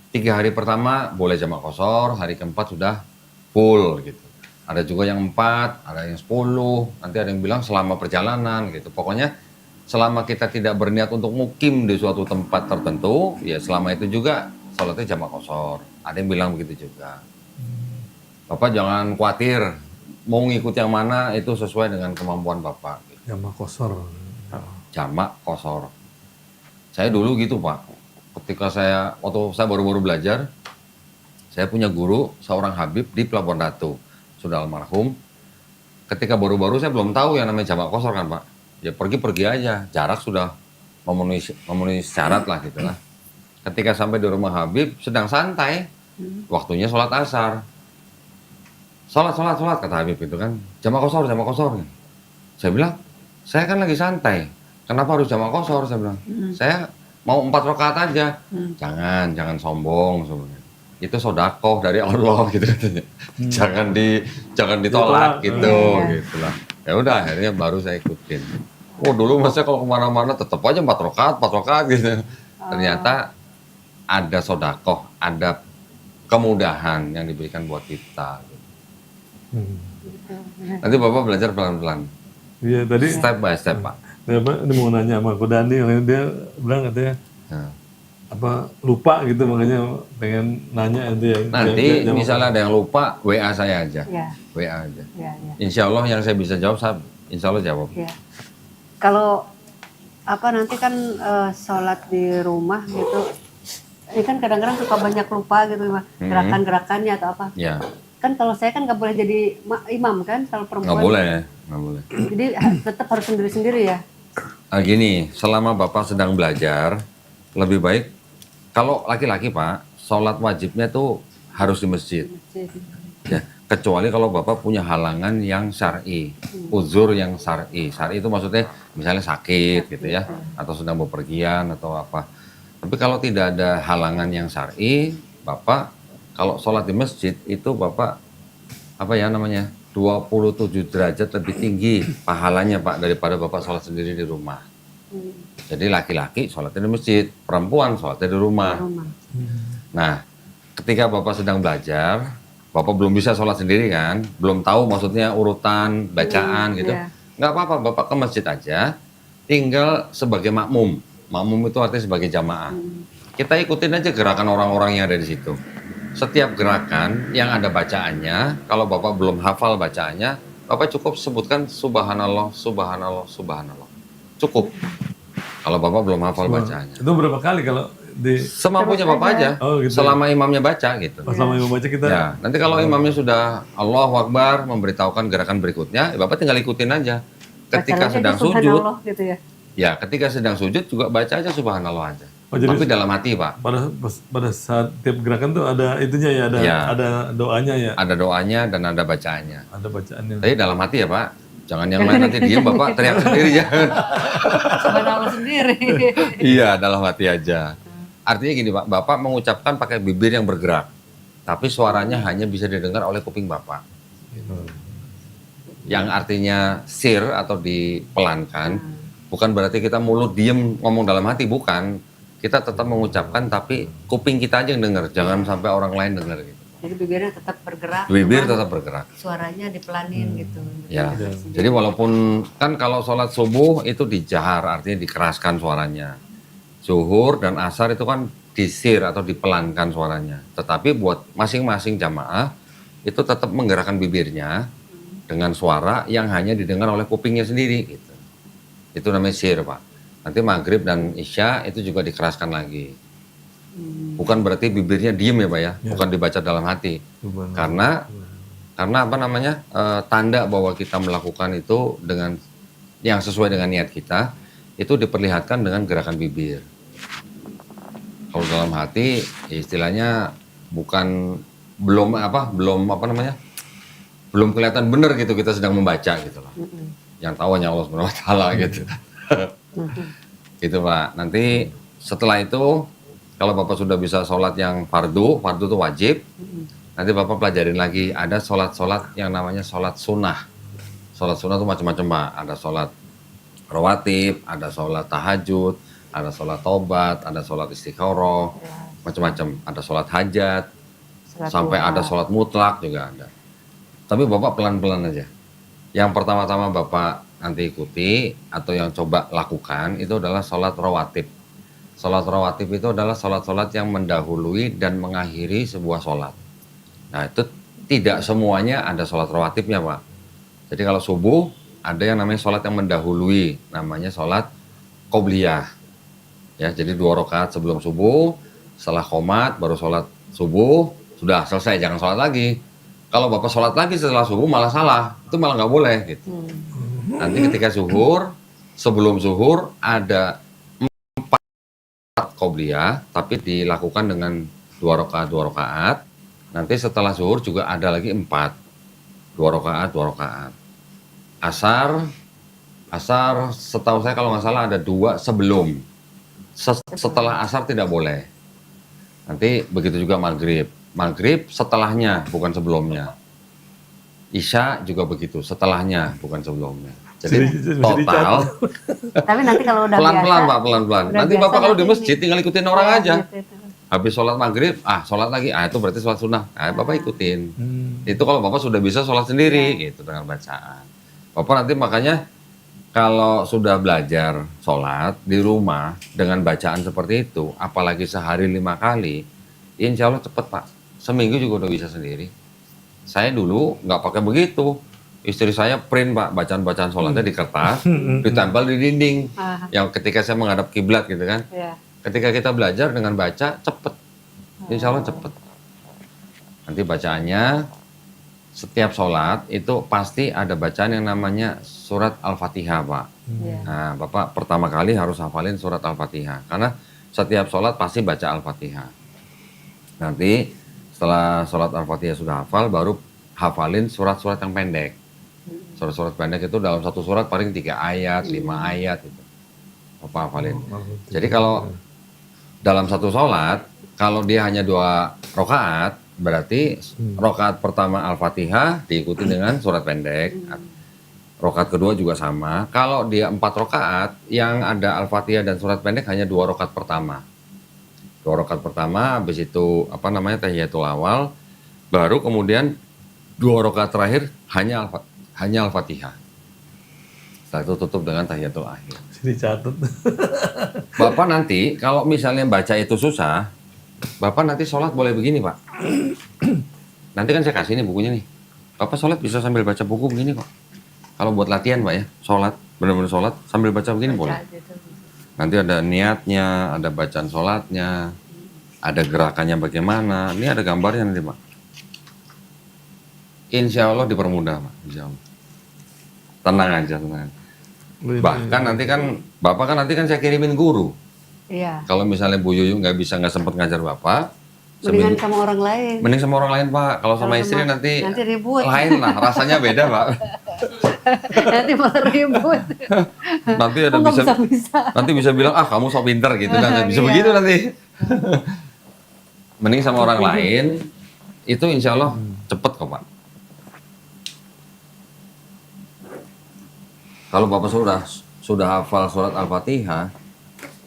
3 hari pertama boleh jamak kosor, hari keempat sudah full gitu. Ada juga yang 4, ada yang 10, nanti ada yang bilang selama perjalanan gitu. Pokoknya selama kita tidak berniat untuk mukim di suatu tempat tertentu, ya selama itu juga sholatnya jamak qashar. Ada yang bilang begitu juga. Bapak jangan khawatir, mau ngikut yang mana itu sesuai dengan kemampuan Bapak. Jamak qashar. Jamak qashar. Saya dulu gitu Pak, ketika waktu saya baru-baru belajar, saya punya guru, seorang Habib di Pelabuhan Ratu, sudah almarhum. Ketika baru-baru saya belum tahu yang namanya jamak qashar kan Pak. Ya pergi-pergi aja, jarak sudah memenuhi syarat lah gitu lah. Ketika sampai di rumah Habib, sedang santai, waktunya sholat asar. Sholat, kata Habib itu kan, jamak qashar. Saya bilang, saya kan lagi santai, kenapa harus jamak qashar? Saya bilang, saya mau 4 rakaat aja. Jangan sombong sebenarnya. Itu sodakoh dari Allah gitu katanya. Jangan ditolak gitu, gitulah. Ya udah akhirnya baru saya ikutin. Oh dulu masa kalau kemana-mana tetap aja 4 rakaat gitu. Ternyata ada sodakoh, ada kemudahan yang diberikan buat kita. Gitu. Nanti Bapak belajar pelan-pelan. Iya tadi. Step by step Pak. Ini mau nanya sama Kodani, dia bilang katanya Nah. apa lupa gitu, makanya pengen nanya itu ya. Nanti misalnya ada yang lupa, WA saya aja. Ya. WA aja. Ya, ya. Insya Allah yang saya bisa jawab, saya insya Allah jawab. Ya. Kalau apa nanti kan sholat di rumah gitu, ini kan kadang-kadang suka banyak lupa gitu, gerakan-gerakannya atau apa. Ya, Kan kalau saya kan nggak boleh jadi imam kan, kalau perempuan. nggak boleh. Jadi tetap harus sendiri-sendiri ya. Gini, selama Bapak sedang belajar, lebih baik, kalau laki-laki Pak, sholat wajibnya tuh harus di masjid. Ya, kecuali kalau Bapak punya halangan yang syar'i, uzur yang syar'i. Syar'i itu maksudnya misalnya sakit gitu ya, atau sedang bepergian atau apa. Tapi kalau tidak ada halangan yang syar'i, Bapak kalau sholat di masjid itu Bapak apa ya namanya 27 derajat lebih tinggi pahalanya Pak daripada Bapak sholat sendiri di rumah. Jadi laki-laki sholatnya di masjid, perempuan sholatnya di rumah. Nah, ketika Bapak sedang belajar, Bapak belum bisa sholat sendiri kan, belum tahu maksudnya urutan bacaan gitu. Nggak apa-apa, Bapak ke masjid aja, tinggal sebagai makmum. Makmum itu artinya sebagai jamaah. Kita ikutin aja gerakan orang-orang yang ada di situ. Setiap gerakan yang ada bacaannya, kalau Bapak belum hafal bacaannya, Bapak cukup sebutkan subhanallah, subhanallah, subhanallah. Cukup. Kalau Bapak belum hafal bacaannya. Itu berapa kali kalau di Semampunya Bapak aja, Oh, gitu. selama imamnya baca gitu. selama imam baca kita Ya, nanti kalau imamnya sudah Allahu Akbar memberitahukan gerakan berikutnya, ya Bapak tinggal ikutin aja. Ketika Bacanya sedang itu sujud, subhanallah gitu ya. ya ketika sedang sujud juga baca aja subhanallah aja. Oh, jadi- Tapi dalam hati Pak, pada saat tiap gerakan tuh ada itunya ya, Ya. ada doanya ya, ada doanya dan ada bacaannya. ada bacaannya. Tapi dalam hati ya Pak, jangan yang lain nanti diem Bapak teriak sendiri jangan. Subhanallah sendiri. Iya, dalam hati aja. Artinya gini Pak, Bapak mengucapkan pakai bibir yang bergerak, tapi suaranya hanya bisa didengar oleh kuping Bapak. Yang artinya sir atau dipelankan, bukan berarti kita mulut diem ngomong dalam hati, bukan. Kita tetap mengucapkan tapi kuping kita aja yang dengar, jangan sampai orang lain dengar gitu. Jadi bibirnya tetap bergerak. Bibir cuman tetap bergerak. Suaranya dipelanin gitu. Ya. Jadi walaupun kan kalau sholat subuh itu dijahar, artinya dikeraskan suaranya. Zuhur dan asar itu kan disir atau dipelankan suaranya. Tetapi buat masing-masing jamaah itu tetap menggerakkan bibirnya dengan suara yang hanya didengar oleh kupingnya sendiri gitu. Itu namanya sir Pak. Nanti maghrib dan isya itu juga dikeraskan lagi. Bukan berarti bibirnya diem ya Pak ya, bukan dibaca dalam hati. Karena apa namanya tanda bahwa kita melakukan itu dengan yang sesuai dengan niat kita itu diperlihatkan dengan gerakan bibir. Kalau dalam hati istilahnya belum kelihatan benar gitu kita sedang membaca gitu loh. Yang tahu hanya Allah Subhanahu wa taala gitu. Gitu Pak. Nanti setelah itu kalau Bapak sudah bisa sholat yang fardu itu wajib. Nanti Bapak pelajarin lagi ada sholat yang namanya sholat sunnah. Sholat sunnah itu macam-macam Pak. Ada sholat rawatib, ada sholat tahajud, ada sholat tobat, ada sholat istikharah, macam-macam. Ada sholat hajat, sampai ada sholat mutlak juga ada. Tapi Bapak pelan-pelan aja. Yang pertama-tama Bapak nanti ikuti atau yang coba lakukan itu adalah sholat rawatib. Sholat rawatib itu adalah sholat-sholat yang mendahului dan mengakhiri sebuah sholat. Nah itu tidak semuanya ada sholat rawatibnya Pak. Jadi kalau subuh ada yang namanya sholat yang mendahului, namanya sholat qobliyah. Ya, jadi 2 rakaat sebelum subuh, setelah qomat baru sholat subuh, sudah selesai, jangan sholat lagi. Kalau Bapak sholat lagi setelah subuh malah salah, itu malah nggak boleh gitu. Nanti ketika zuhur, sebelum zuhur ada 4 qobliyah, tapi dilakukan dengan 2 rakaat. Nanti setelah zuhur juga ada lagi 4, 2 rakaat. Asar setahu saya kalau nggak salah ada 2 sebelum. Setelah asar tidak boleh. Nanti begitu juga maghrib. Maghrib setelahnya, bukan sebelumnya. Isya juga begitu, setelahnya, bukan sebelumnya. Jadi total, Tapi nanti kalau udah pelan-pelan biasa, Pak, pelan-pelan. udah Nanti biasa Bapak kalau di nanti masjid tinggal ikutin orang ya, aja. gitu. Habis sholat maghrib, sholat lagi, itu berarti sholat sunnah. Bapak ikutin. Itu kalau Bapak sudah bisa sholat sendiri, gitu, dengan bacaan. Bapak nanti makanya kalau sudah belajar sholat di rumah dengan bacaan seperti itu, apalagi sehari 5 kali, insya Allah cepet Pak. Seminggu juga udah bisa sendiri. Saya dulu nggak pakai begitu. Istri saya print Pak, bacaan-bacaan sholatnya di kertas, ditempel di dinding. Yang ketika saya menghadap kiblat gitu kan. Ya. Ketika kita belajar dengan baca, cepet. Insya Allah cepet. Nanti bacaannya, setiap sholat itu pasti ada bacaan yang namanya surat Al-Fatihah Pak. Ya. Nah Bapak pertama kali harus hafalin surat Al-Fatihah. Karena setiap sholat pasti baca Al-Fatihah. Nanti setelah sholat Al-Fatihah sudah hafal, baru hafalin surat-surat yang pendek. Surat-surat pendek itu dalam satu surat paling 3 ayat, 5 ayat gitu. Bapak hafalin. Jadi kalau dalam satu sholat, kalau dia hanya 2 rakaat, berarti rakaat pertama Al-Fatihah diikuti dengan surat pendek. Rakaat kedua juga sama. Kalau dia 4 rakaat, yang ada Al-Fatihah dan surat pendek hanya 2 rakaat pertama. 2 rakaat pertama, habis itu tahiyatul awal, baru kemudian 2 rakaat terakhir hanya Al-Fatihah. Setelah itu tutup dengan tahiyatul akhir. Dicatat. Bapak nanti kalau misalnya baca itu susah, Bapak nanti sholat boleh begini Pak. Nanti kan saya kasih nih bukunya nih. Bapak sholat bisa sambil baca buku begini kok. Kalau buat latihan Pak ya, sholat, benar-benar sholat sambil baca begini boleh. Gitu. Nanti ada niatnya, ada bacaan sholatnya, ada gerakannya bagaimana. Ini ada gambarnya nanti Pak. Insya Allah dipermudah Pak, insya Allah. Tenang aja, tenang. Bahkan nanti kan, Bapak kan nanti kan saya kirimin guru. Iya. Kalau misalnya Bu Yuyu nggak sempat ngajar Bapak, Mendingan sama orang lain. mending sama orang lain Pak. Kalau sama istri nanti ribut. lain lah, rasanya beda Pak. Nanti malah ribut. Nanti ada Kok nggak bisa, nanti bisa bilang kamu sok pinter gitu kan, bisa Iya. begitu nanti. Mending sama orang lain, itu insya Allah cepet kok Pak. Kalau Bapak sudah hafal surat Al-Fatihah,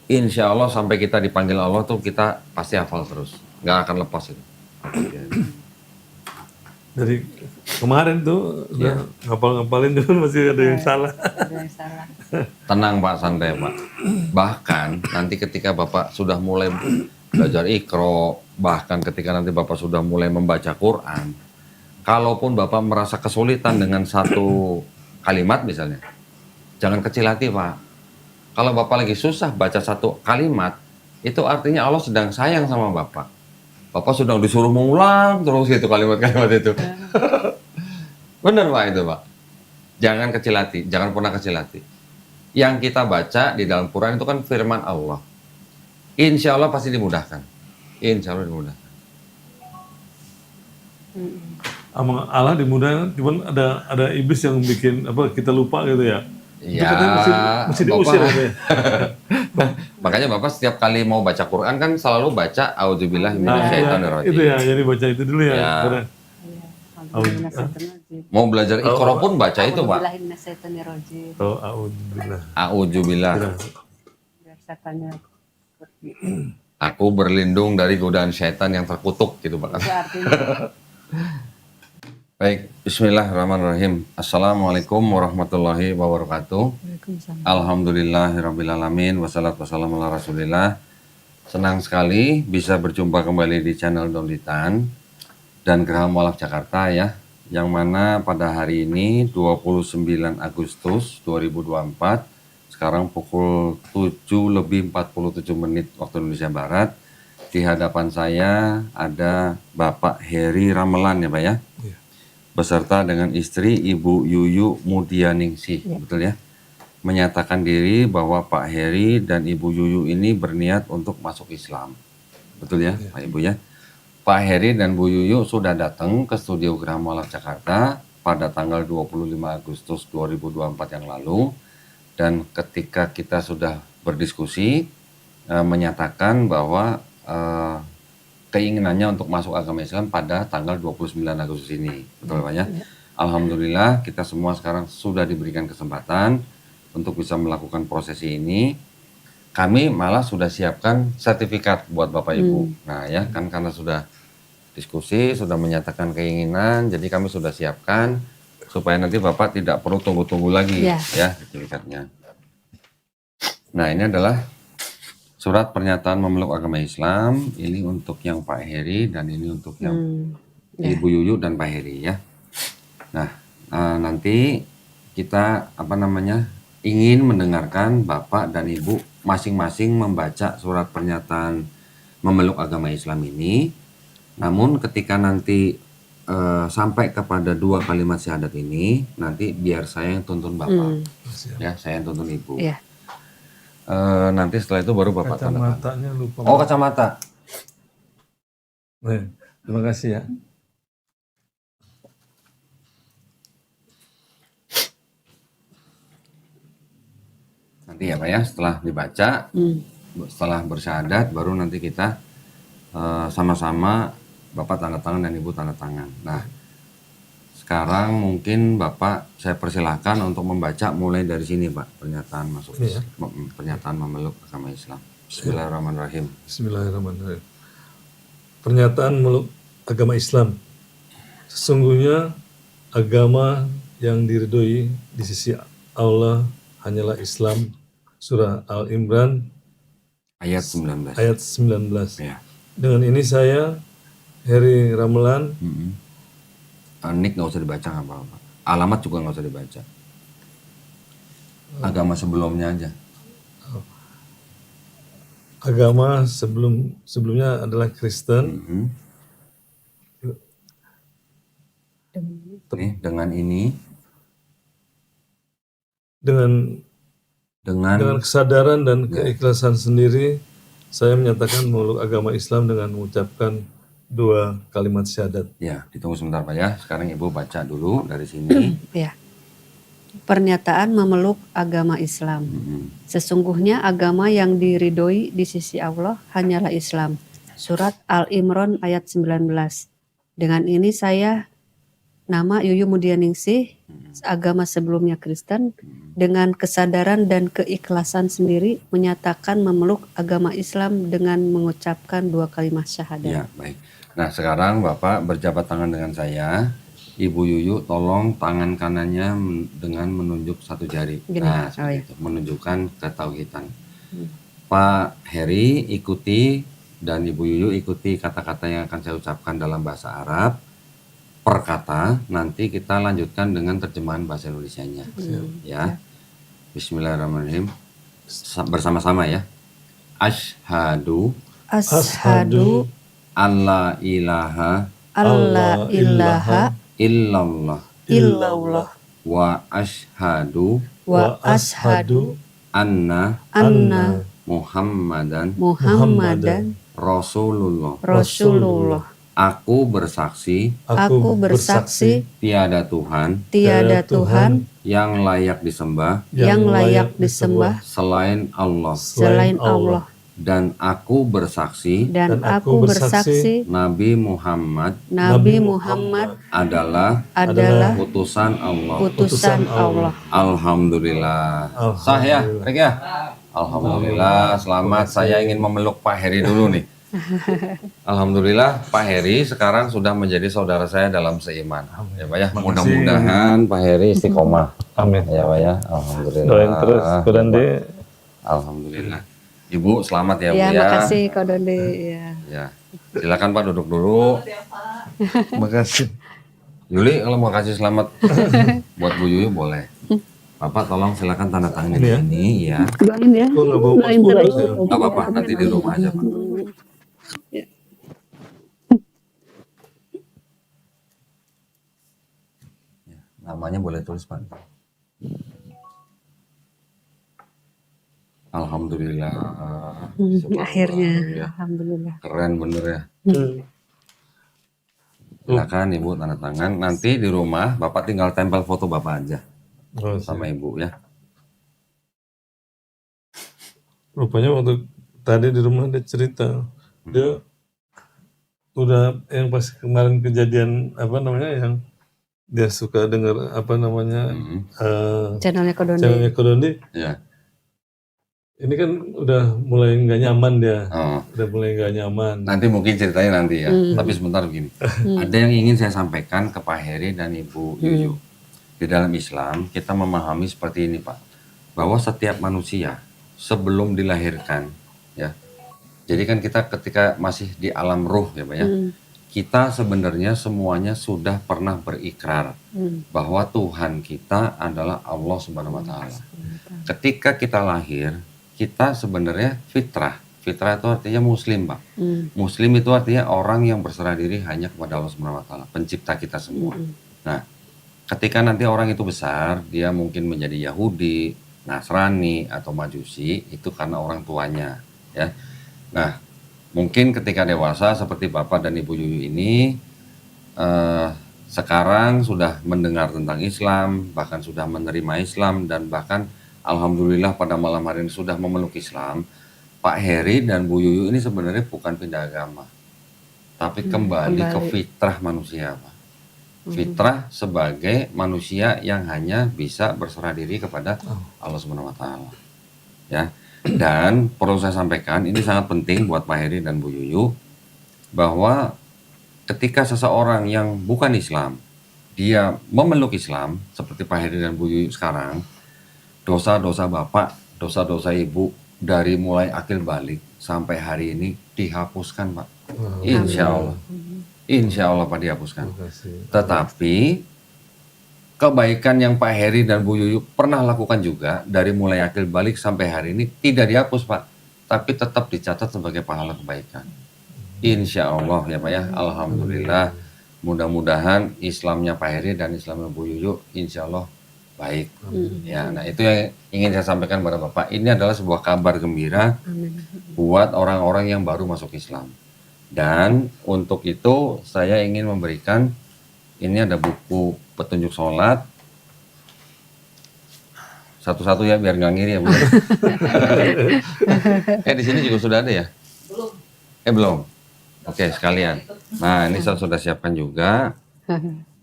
insya Allah sampai kita dipanggil Allah tuh kita pasti hafal terus, nggak akan lepas itu. Dari kemarin tuh udah ngapal-ngapalin dulu masih ada yang salah. Ada yang salah. Tenang Pak, santai Pak. Bahkan nanti ketika Bapak sudah mulai belajar Iqra, bahkan ketika nanti Bapak sudah mulai membaca Quran, kalaupun Bapak merasa kesulitan dengan satu kalimat misalnya, jangan kecil hati Pak. Kalau Bapak lagi susah baca satu kalimat, itu artinya Allah sedang sayang sama Bapak. Bapak sedang disuruh mengulang terus itu kalimat-kalimat itu. Benar Pak itu Pak. Jangan kecil hati, jangan pernah kecil hati. Yang kita baca di dalam Quran itu kan firman Allah. Insya Allah pasti dimudahkan. Insya Allah dimudahkan. Sama Allah dimudahkan, cuman ada iblis yang bikin kita lupa gitu ya. Itu Ya, katanya mesti diusir Bapak, katanya. makanya Bapak setiap kali mau baca Quran kan selalu baca A'udzubillahi minasyaitonirrajim. Itu ya, jadi baca itu dulu ya. Ya. Karena Mau belajar Iqra pun baca itu Pak. A'udzubillah. A'udzubillah. Biar setannya pergi. Aku berlindung dari godaan setan yang terkutuk gitu Pak. Itu artinya Baik, bismillahirrahmanirrahim. Assalamualaikum warahmatullahi wabarakatuh. Waalaikumsalam. Alhamdulillahirrabbilalamin. Wassalatu wassalamu ala rasulillah. Senang sekali bisa berjumpa kembali di channel Dolitan dan Geraha Mualaf Jakarta ya. Yang mana pada hari ini 29 Agustus 2024, sekarang pukul 7:47 waktu Indonesia Barat. Di hadapan saya ada Bapak Heri Ramelan ya Pak ya. Iya. Beserta dengan istri Ibu Yuyu Mudianingsih, betul ya? Menyatakan diri bahwa Pak Heri dan Ibu Yuyu ini berniat untuk masuk Islam. Betul ya, Pak Ibu ya? Pak Heri dan Bu Yuyu sudah datang ke studio Geraha Mualaf Jakarta pada tanggal 25 Agustus 2024 yang lalu. Dan ketika kita sudah berdiskusi, menyatakan bahwa keinginannya untuk masuk agama Islam pada tanggal 29 Agustus ini. Betul Pak ya? Alhamdulillah kita semua sekarang sudah diberikan kesempatan untuk bisa melakukan prosesi ini. Kami malah sudah siapkan sertifikat buat Bapak Ibu. Nah ya kan karena sudah diskusi, sudah menyatakan keinginan, jadi kami sudah siapkan supaya nanti Bapak tidak perlu tunggu-tunggu lagi ya sertifikatnya. Nah ini adalah surat pernyataan memeluk agama Islam, ini untuk yang Pak Heri dan ini untuk yang Ibu Yuyu dan Pak Heri ya. Nah, nanti kita ingin mendengarkan Bapak dan Ibu masing-masing membaca surat pernyataan memeluk agama Islam ini. Namun ketika nanti sampai kepada 2 kalimat syahadat ini, nanti biar saya yang tuntun Bapak, ya saya yang tuntun Ibu. Iya. Nanti setelah itu baru Bapak tanda tangan. Kacamatanya lupa. Oh kacamata. Terima kasih ya. Nanti ya Pak ya setelah dibaca, setelah bersyahadat baru nanti kita sama-sama Bapak tanda tangan dan Ibu tanda tangan. Nah sekarang mungkin Bapak saya persilahkan untuk membaca mulai dari sini Pak, pernyataan masuk pernyataan memeluk agama Islam. Bismillahirrahmanirrahim. Bismillahirrahmanirrahim. Pernyataan memeluk agama Islam. Sesungguhnya agama yang diridhoi di sisi Allah hanyalah Islam. Surah Al-Imran Ayat 19. ayat 19. Ya. Dengan ini saya Heri Ramelan Nik nggak usah dibaca nggak apa-apa. Alamat juga nggak usah dibaca. Agama sebelumnya aja. agama sebelumnya adalah Kristen. Nih, dengan ini dengan kesadaran dan keikhlasan sendiri saya menyatakan memeluk agama Islam dengan mengucapkan 2 kalimat syahadat. ya ditunggu sebentar Pak ya. Sekarang Ibu baca dulu dari sini. Ya. Pernyataan memeluk agama Islam. Sesungguhnya agama yang diridhoi di sisi Allah hanyalah Islam. Surat Al-Imran ayat 19. Dengan ini saya, nama Yuyu Mudianingsih, agama sebelumnya Kristen, dengan kesadaran dan keikhlasan sendiri menyatakan memeluk agama Islam dengan mengucapkan 2 kalimat syahadat. Ya baik. Nah sekarang Bapak berjabat tangan dengan saya. Ibu Yuyu tolong tangan kanannya dengan menunjuk 1 jari. Gini, Nah seperti itu, menunjukkan ketauhidan. Pak Heri ikuti dan Ibu Yuyu ikuti kata-kata yang akan saya ucapkan dalam bahasa Arab per kata. Nanti kita lanjutkan dengan terjemahan bahasa Indonesianya. Ya. Bismillahirrahmanirrahim. Bersama-sama ya. Asyhadu Ashadu alla ilaha alla ilaha illallah illallah wa asyhadu wa ashadu anna anna Muhammadan Muhammadan Rasulullah. Rasulullah. Aku bersaksi Aku bersaksi tiada Tuhan tiada Tuhan yang layak disembah yang layak disembah selain Allah, selain Allah, dan aku bersaksi dan aku bersaksi Nabi Muhammad Nabi Muhammad adalah adalah utusan Allah. utusan Allah. Alhamdulillah. Sah ya, Rek ya? Alhamdulillah, selamat. Saya ingin memeluk Pak Heri dulu nih. Alhamdulillah Pak Heri sekarang sudah menjadi saudara saya dalam seiman. Ya Pak ya, Makasih. mudah-mudahan Pak Heri istiqomah. Amin. Ya Pak ya, alhamdulillah. Doain terus Kodande. Alhamdulillah. Ibu selamat ya Bu Ya, ya. makasih Ko Donde. Ya. Ya. Silakan Pak duduk dulu. Makasih. Yuli kalau mau kasih selamat buat Bu Yuyu boleh. Bapak tolong silakan tanda tangan di Ini ya? sini ya. Doain ya. Kok nggak bawa Doain paspor terus. ya? Nggak apa-apa, nanti di rumah aja Pak. Ya, namanya boleh tulis Pak. Alhamdulillah. Akhirnya, Ya, alhamdulillah. keren bener ya. Silakan Ibu tanda tangan. Nanti di rumah Bapak tinggal tempel foto Bapak aja Oh, sama Ibu ya. rupanya waktu tadi di rumah dia cerita, dia udah yang pas kemarin kejadian apa namanya yang dia suka dengar apa namanya Channelnya Ko Donde. channelnya Kodondi, Ya. ini kan udah mulai nggak nyaman dia, Oh. udah mulai nggak nyaman. Nanti mungkin ceritanya nanti ya. Tapi sebentar begini. Ada yang ingin saya sampaikan ke Pak Heri dan Ibu Yuyu. Di dalam Islam kita memahami seperti ini Pak. Bahwa setiap manusia sebelum dilahirkan ya. Jadi kan kita ketika masih di alam ruh ya Pak ya. Kita sebenarnya semuanya sudah pernah berikrar bahwa Tuhan kita adalah Allah Subhanahu wa taala. Ketika kita lahir, kita sebenarnya fitrah. Fitrah itu artinya muslim, Pak. Muslim itu artinya orang yang berserah diri hanya kepada Allah Subhanahu wa taala, pencipta kita semua. Nah, ketika nanti orang itu besar, dia mungkin menjadi Yahudi, Nasrani atau Majusi, itu karena orang tuanya, ya. Nah, mungkin ketika dewasa seperti Bapak dan Ibu Yuyu ini sekarang sudah mendengar tentang Islam, bahkan sudah menerima Islam dan bahkan alhamdulillah pada malam hari ini sudah memeluk Islam. Pak Heri dan Bu Yuyu ini sebenarnya bukan pindah agama, tapi kembali ke fitrah manusia, Pak. Fitrah sebagai manusia yang hanya bisa berserah diri kepada Allah Subhanahu wa taala. Ya. Dan perlu saya sampaikan, ini sangat penting buat Pak Heri dan Bu Yuyu, bahwa ketika seseorang yang bukan Islam, dia memeluk Islam, seperti Pak Heri dan Bu Yuyu sekarang, dosa-dosa Bapak, dosa-dosa Ibu, dari mulai akil balik sampai hari ini dihapuskan Pak. Insya Allah. Insya Allah Pak dihapuskan. Tetapi kebaikan yang Pak Heri dan Bu Yuyu pernah lakukan juga dari mulai akil balik sampai hari ini tidak dihapus Pak, tapi tetap dicatat sebagai pahala kebaikan. Insya Allah ya Pak ya, alhamdulillah. Mudah-mudahan Islamnya Pak Heri dan Islamnya Bu Yuyu insya Allah baik. Ya, nah itu yang ingin saya sampaikan kepada Bapak. Ini adalah sebuah kabar gembira buat orang-orang yang baru masuk Islam. Dan untuk itu saya ingin memberikan, ini ada buku petunjuk sholat. Satu-satu ya biar nggak ngiri ya Bu. Di sini juga sudah ada ya? Belum. Belum. Oke, sekalian. Nah, ini saya sudah siapkan juga.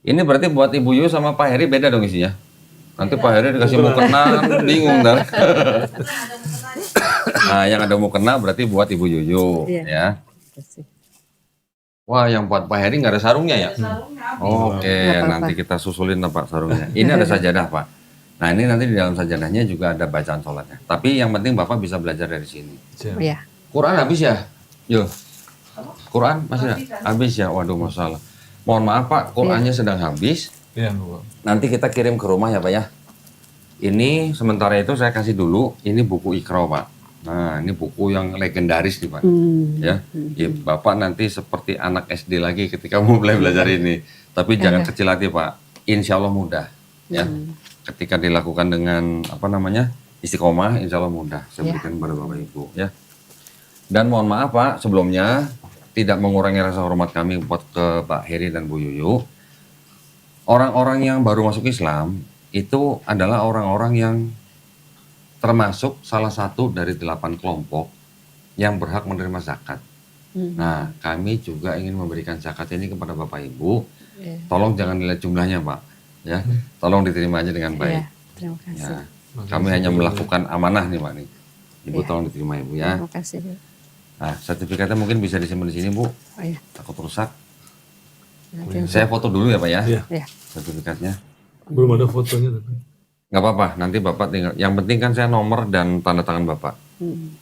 Ini berarti buat Ibu Yu sama Pak Heri beda dong isinya. Nanti Pak Heri dikasih mukena, bingung dah. Nah, yang ada mukena berarti buat Ibu Yuyu, ya. Wah, yang buat Pak Heri nggak ada sarungnya ya? Oke, nanti kita susulin lah Pak sarungnya. Ini ada sajadah Pak. Nah, ini nanti di dalam sajadahnya juga ada bacaan sholatnya. Tapi yang penting Bapak bisa belajar dari sini. Ya. Quran habis ya? Yo. Quran masih ada? Habis ya? Waduh, masalah. Mohon maaf Pak, Qurannya sedang habis. Iya, Bu. Nanti kita kirim ke rumah ya Pak ya. Ini sementara itu saya kasih dulu, ini buku Iqra Pak. Nah, ini buku yang legendaris nih Pak. Ya, Bapak nanti seperti anak SD lagi ketika mau mulai belajar ini. Tapi jangan kecil hati Pak. Insya Allah mudah. Ya, ketika dilakukan dengan apa namanya istiqomah, insya Allah mudah. Saya berikan kepada Bapak Ibu. Ya. Dan mohon maaf Pak, sebelumnya tidak mengurangi rasa hormat kami buat ke Pak Heri dan Bu Yuyu. Orang-orang yang baru masuk Islam itu adalah orang-orang yang termasuk salah satu dari 8 kelompok yang berhak menerima zakat. Nah, kami juga ingin memberikan zakat ini kepada Bapak Ibu. Tolong jangan dilihat jumlahnya, Pak. Ya, tolong diterima aja dengan baik. Terima kasih. Ya, kami hanya melakukan amanah nih, Pak nih. Ibu tolong diterima Ibu ya. Terima kasih. Nah, sertifikatnya mungkin bisa disimpan di sini, Bu. Oh iya. Takut rusak. Nanti Saya foto dulu ya, Pak ya. Iya. ya. Sertifikatnya. Belum ada fotonya tapi. Nggak apa-apa, nanti Bapak tinggal. Yang penting kan saya nomor dan tanda tangan Bapak. Hmm.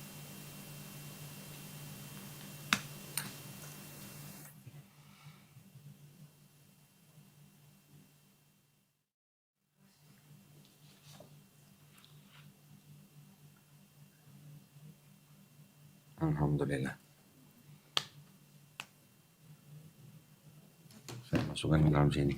Alhamdulillah. Saya masukkan ke dalam sini.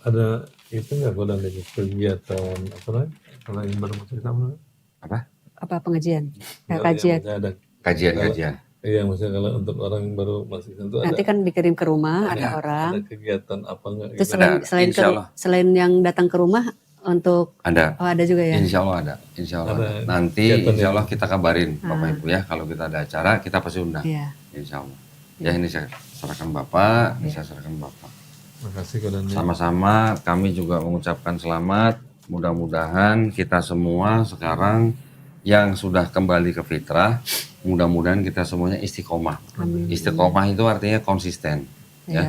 Ada itu nggak kalau ada kegiatan apa namanya? Kalau yang baru masuk Islam namanya? Apa? Apa pengajian? Nggak, Kajian. yang ada. Kajian-kajian. Iya, maksudnya kalau untuk orang yang baru masuk Islam itu Nanti kan dikirim ke rumah, ada orang. ada kegiatan apa enggak Terus gitu. Insya Allah. selain yang datang ke rumah untuk Ada. ada juga ya. Insya Allah ada. Insya Allah ada. Ada Nanti kegiatan insya ya? Allah kita kabarin Bapak Ibu ya. Kalau kita ada acara kita pasti undang. Iya. Insya Allah. Ya ini saya serahkan Bapak, ini saya serahkan Bapak. Makasih Kodannya. Sama-sama kami juga mengucapkan selamat. Mudah-mudahan kita semua sekarang yang sudah kembali ke fitrah, mudah-mudahan kita semuanya istiqomah. Amin. Istiqomah itu artinya konsisten. Ya. Iya.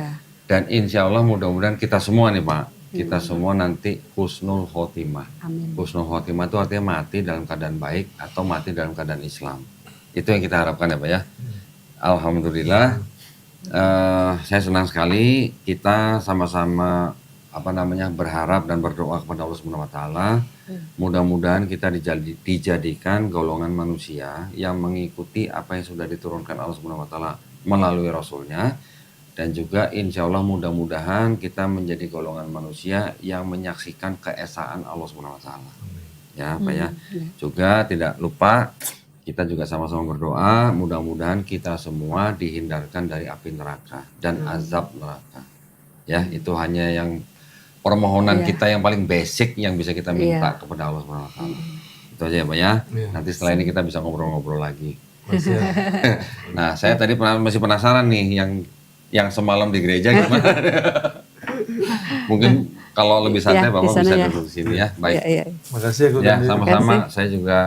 Dan insya Allah mudah-mudahan kita semua nih Pak, kita semua nanti husnul khotimah. Amin. Husnul khotimah itu artinya mati dalam keadaan baik atau mati dalam keadaan Islam. Itu yang kita harapkan ya Pak ya. Alhamdulillah, saya senang sekali kita sama-sama berharap dan berdoa kepada Allah Subhanahu Wa Taala. Mudah-mudahan kita dijadikan golongan manusia yang mengikuti apa yang sudah diturunkan Allah Subhanahu Wa Taala melalui Rasulnya. Dan juga insya Allah mudah-mudahan kita menjadi golongan manusia yang menyaksikan keesaan Allah Subhanahu Wa Taala. Ya, Pak ya. Juga tidak lupa kita juga sama-sama berdoa mudah-mudahan kita semua dihindarkan dari api neraka dan azab neraka. Ya, itu hanya yang permohonan kita yang paling basic yang bisa kita minta kepada Allah Subhanahu Wa Taala. Itu aja ya, Pak ya. Nanti setelah ini kita bisa ngobrol-ngobrol lagi. Masih ya. Nah, saya tadi masih penasaran nih yang semalam di gereja gimana? Mungkin kalau lebih santai Ya, Bapak di sana bisa ya. duduk di sini ya. Baik. Iya, iya. Makasih ya Ya, Kodannya. sama-sama. Saya juga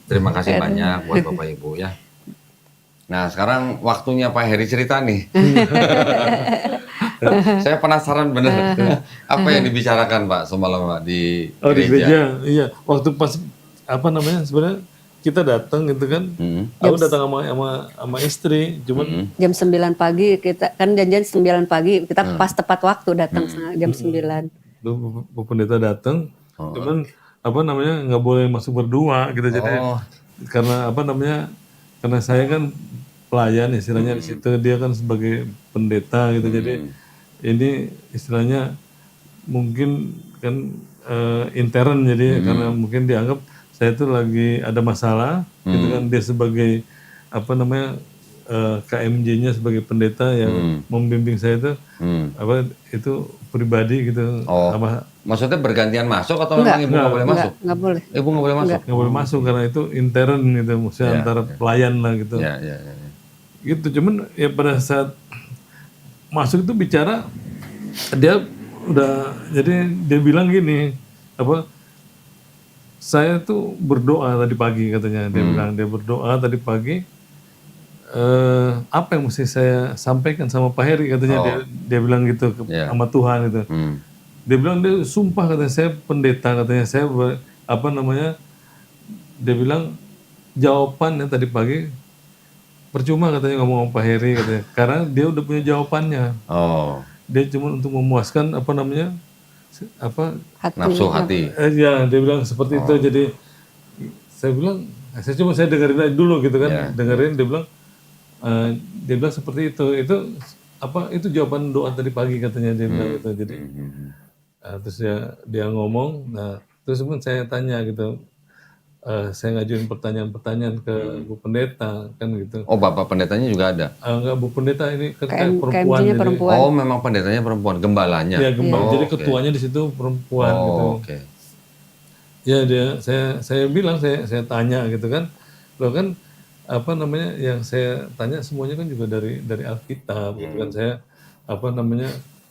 terima kasih banyak buat Bapak Ibu ya. Nah, sekarang waktunya Pak Heri cerita nih. Saya penasaran bener. Apa yang dibicarakan Pak semalam Pak di Oh di gereja? gereja, iya. Waktu pas sebenarnya kita datang gitu kan. Aku datang sama istri, cuman Jam 9 pagi kita kan janjian 9 pagi, kita pas tepat waktu datang jam 9. tuh Bu Pendeta datang, cuman nggak boleh masuk berdua gitu jadi karena karena saya kan pelayan istilahnya di situ, dia kan sebagai pendeta gitu jadi ini istilahnya mungkin kan intern jadi karena mungkin dianggap saya itu lagi ada masalah gitu kan, dia sebagai KMJ-nya sebagai pendeta yang membimbing saya itu pribadi gitu. Maksudnya bergantian masuk atau memang Ibu nggak boleh masuk? Enggak boleh. Ibu nggak boleh masuk? Nggak boleh masuk karena itu intern gitu, maksudnya antara pelayan lah gitu. Ya. Gitu, cuman ya pada saat masuk itu bicara dia dia bilang gini saya tuh berdoa tadi pagi katanya, dia bilang dia berdoa tadi pagi apa yang mesti saya sampaikan sama Pak Heri katanya, dia bilang gitu sama Tuhan gitu. Dia bilang dia sumpah katanya saya pendeta katanya, saya dia bilang jawabannya tadi pagi percuma katanya ngomong sama Pak Heri katanya, karena dia udah punya jawabannya. Dia cuma untuk memuaskan nafsu hati. Ya dia bilang seperti itu, jadi saya bilang saya dengerin aja dulu gitu kan, dengerin dia bilang seperti itu itu jawaban doa tadi pagi katanya, dia bilang gitu. Jadi terus dia ngomong, terus pun saya tanya gitu, saya ngajuin pertanyaan-pertanyaan ke Bu Pendeta kan gitu. Bapak pendetanya juga ada? Enggak, Bu Pendeta ini kan perempuan. KMJ-nya jadi, perempuan. Memang pendetanya perempuan, gembalanya? Ya gembala, jadi ketuanya di situ perempuan gitu. Ya saya bilang saya tanya gitu kan, loh kan yang saya tanya semuanya kan juga dari Alkitab gitu kan. Saya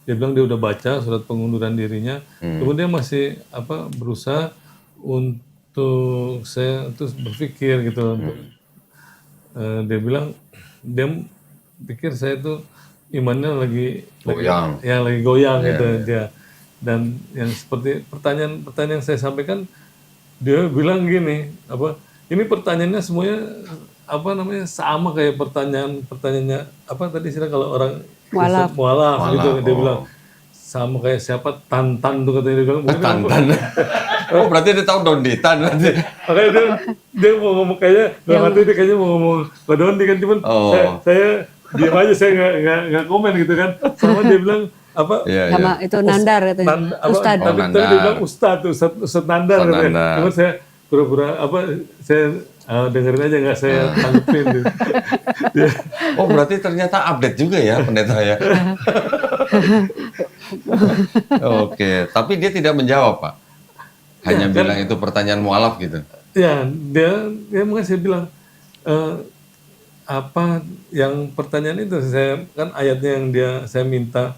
dia bilang dia udah baca surat pengunduran dirinya, kemudian masih berusaha untuk saya terus berpikir gitu, Dia bilang dia pikir saya tuh imannya lagi Goyang. lagi goyang gitu dia. Dan yang seperti pertanyaan yang saya sampaikan, dia bilang gini, ini pertanyaannya semuanya sama kayak pertanyaannya tadi sih kalau orang Mualaf. mualaf gitu. Dia bilang sama kayak siapa Tantan tuh katanya, dia bilang. Tantan. Oh berarti dia tahu Donditan nanti. Makanya dia mau ngomong kayaknya dalam hati dia kayaknya mau ngomong ke Dondi kan, cuman saya diam aja, saya nggak komen gitu kan. Sama dia bilang Sama itu Nandar katanya. Ustad. Tapi dia bilang Ustad Nandar katanya. Cuman saya pura-pura saya dengerin aja, nggak saya tanggepin. Oh berarti ternyata update juga ya pendeta ya. Oke, tapi dia tidak menjawab Pak. Hanya bilang itu pertanyaan mualaf gitu. Ya, dia mungkin saya bilang yang pertanyaan itu saya kan ayatnya yang saya minta,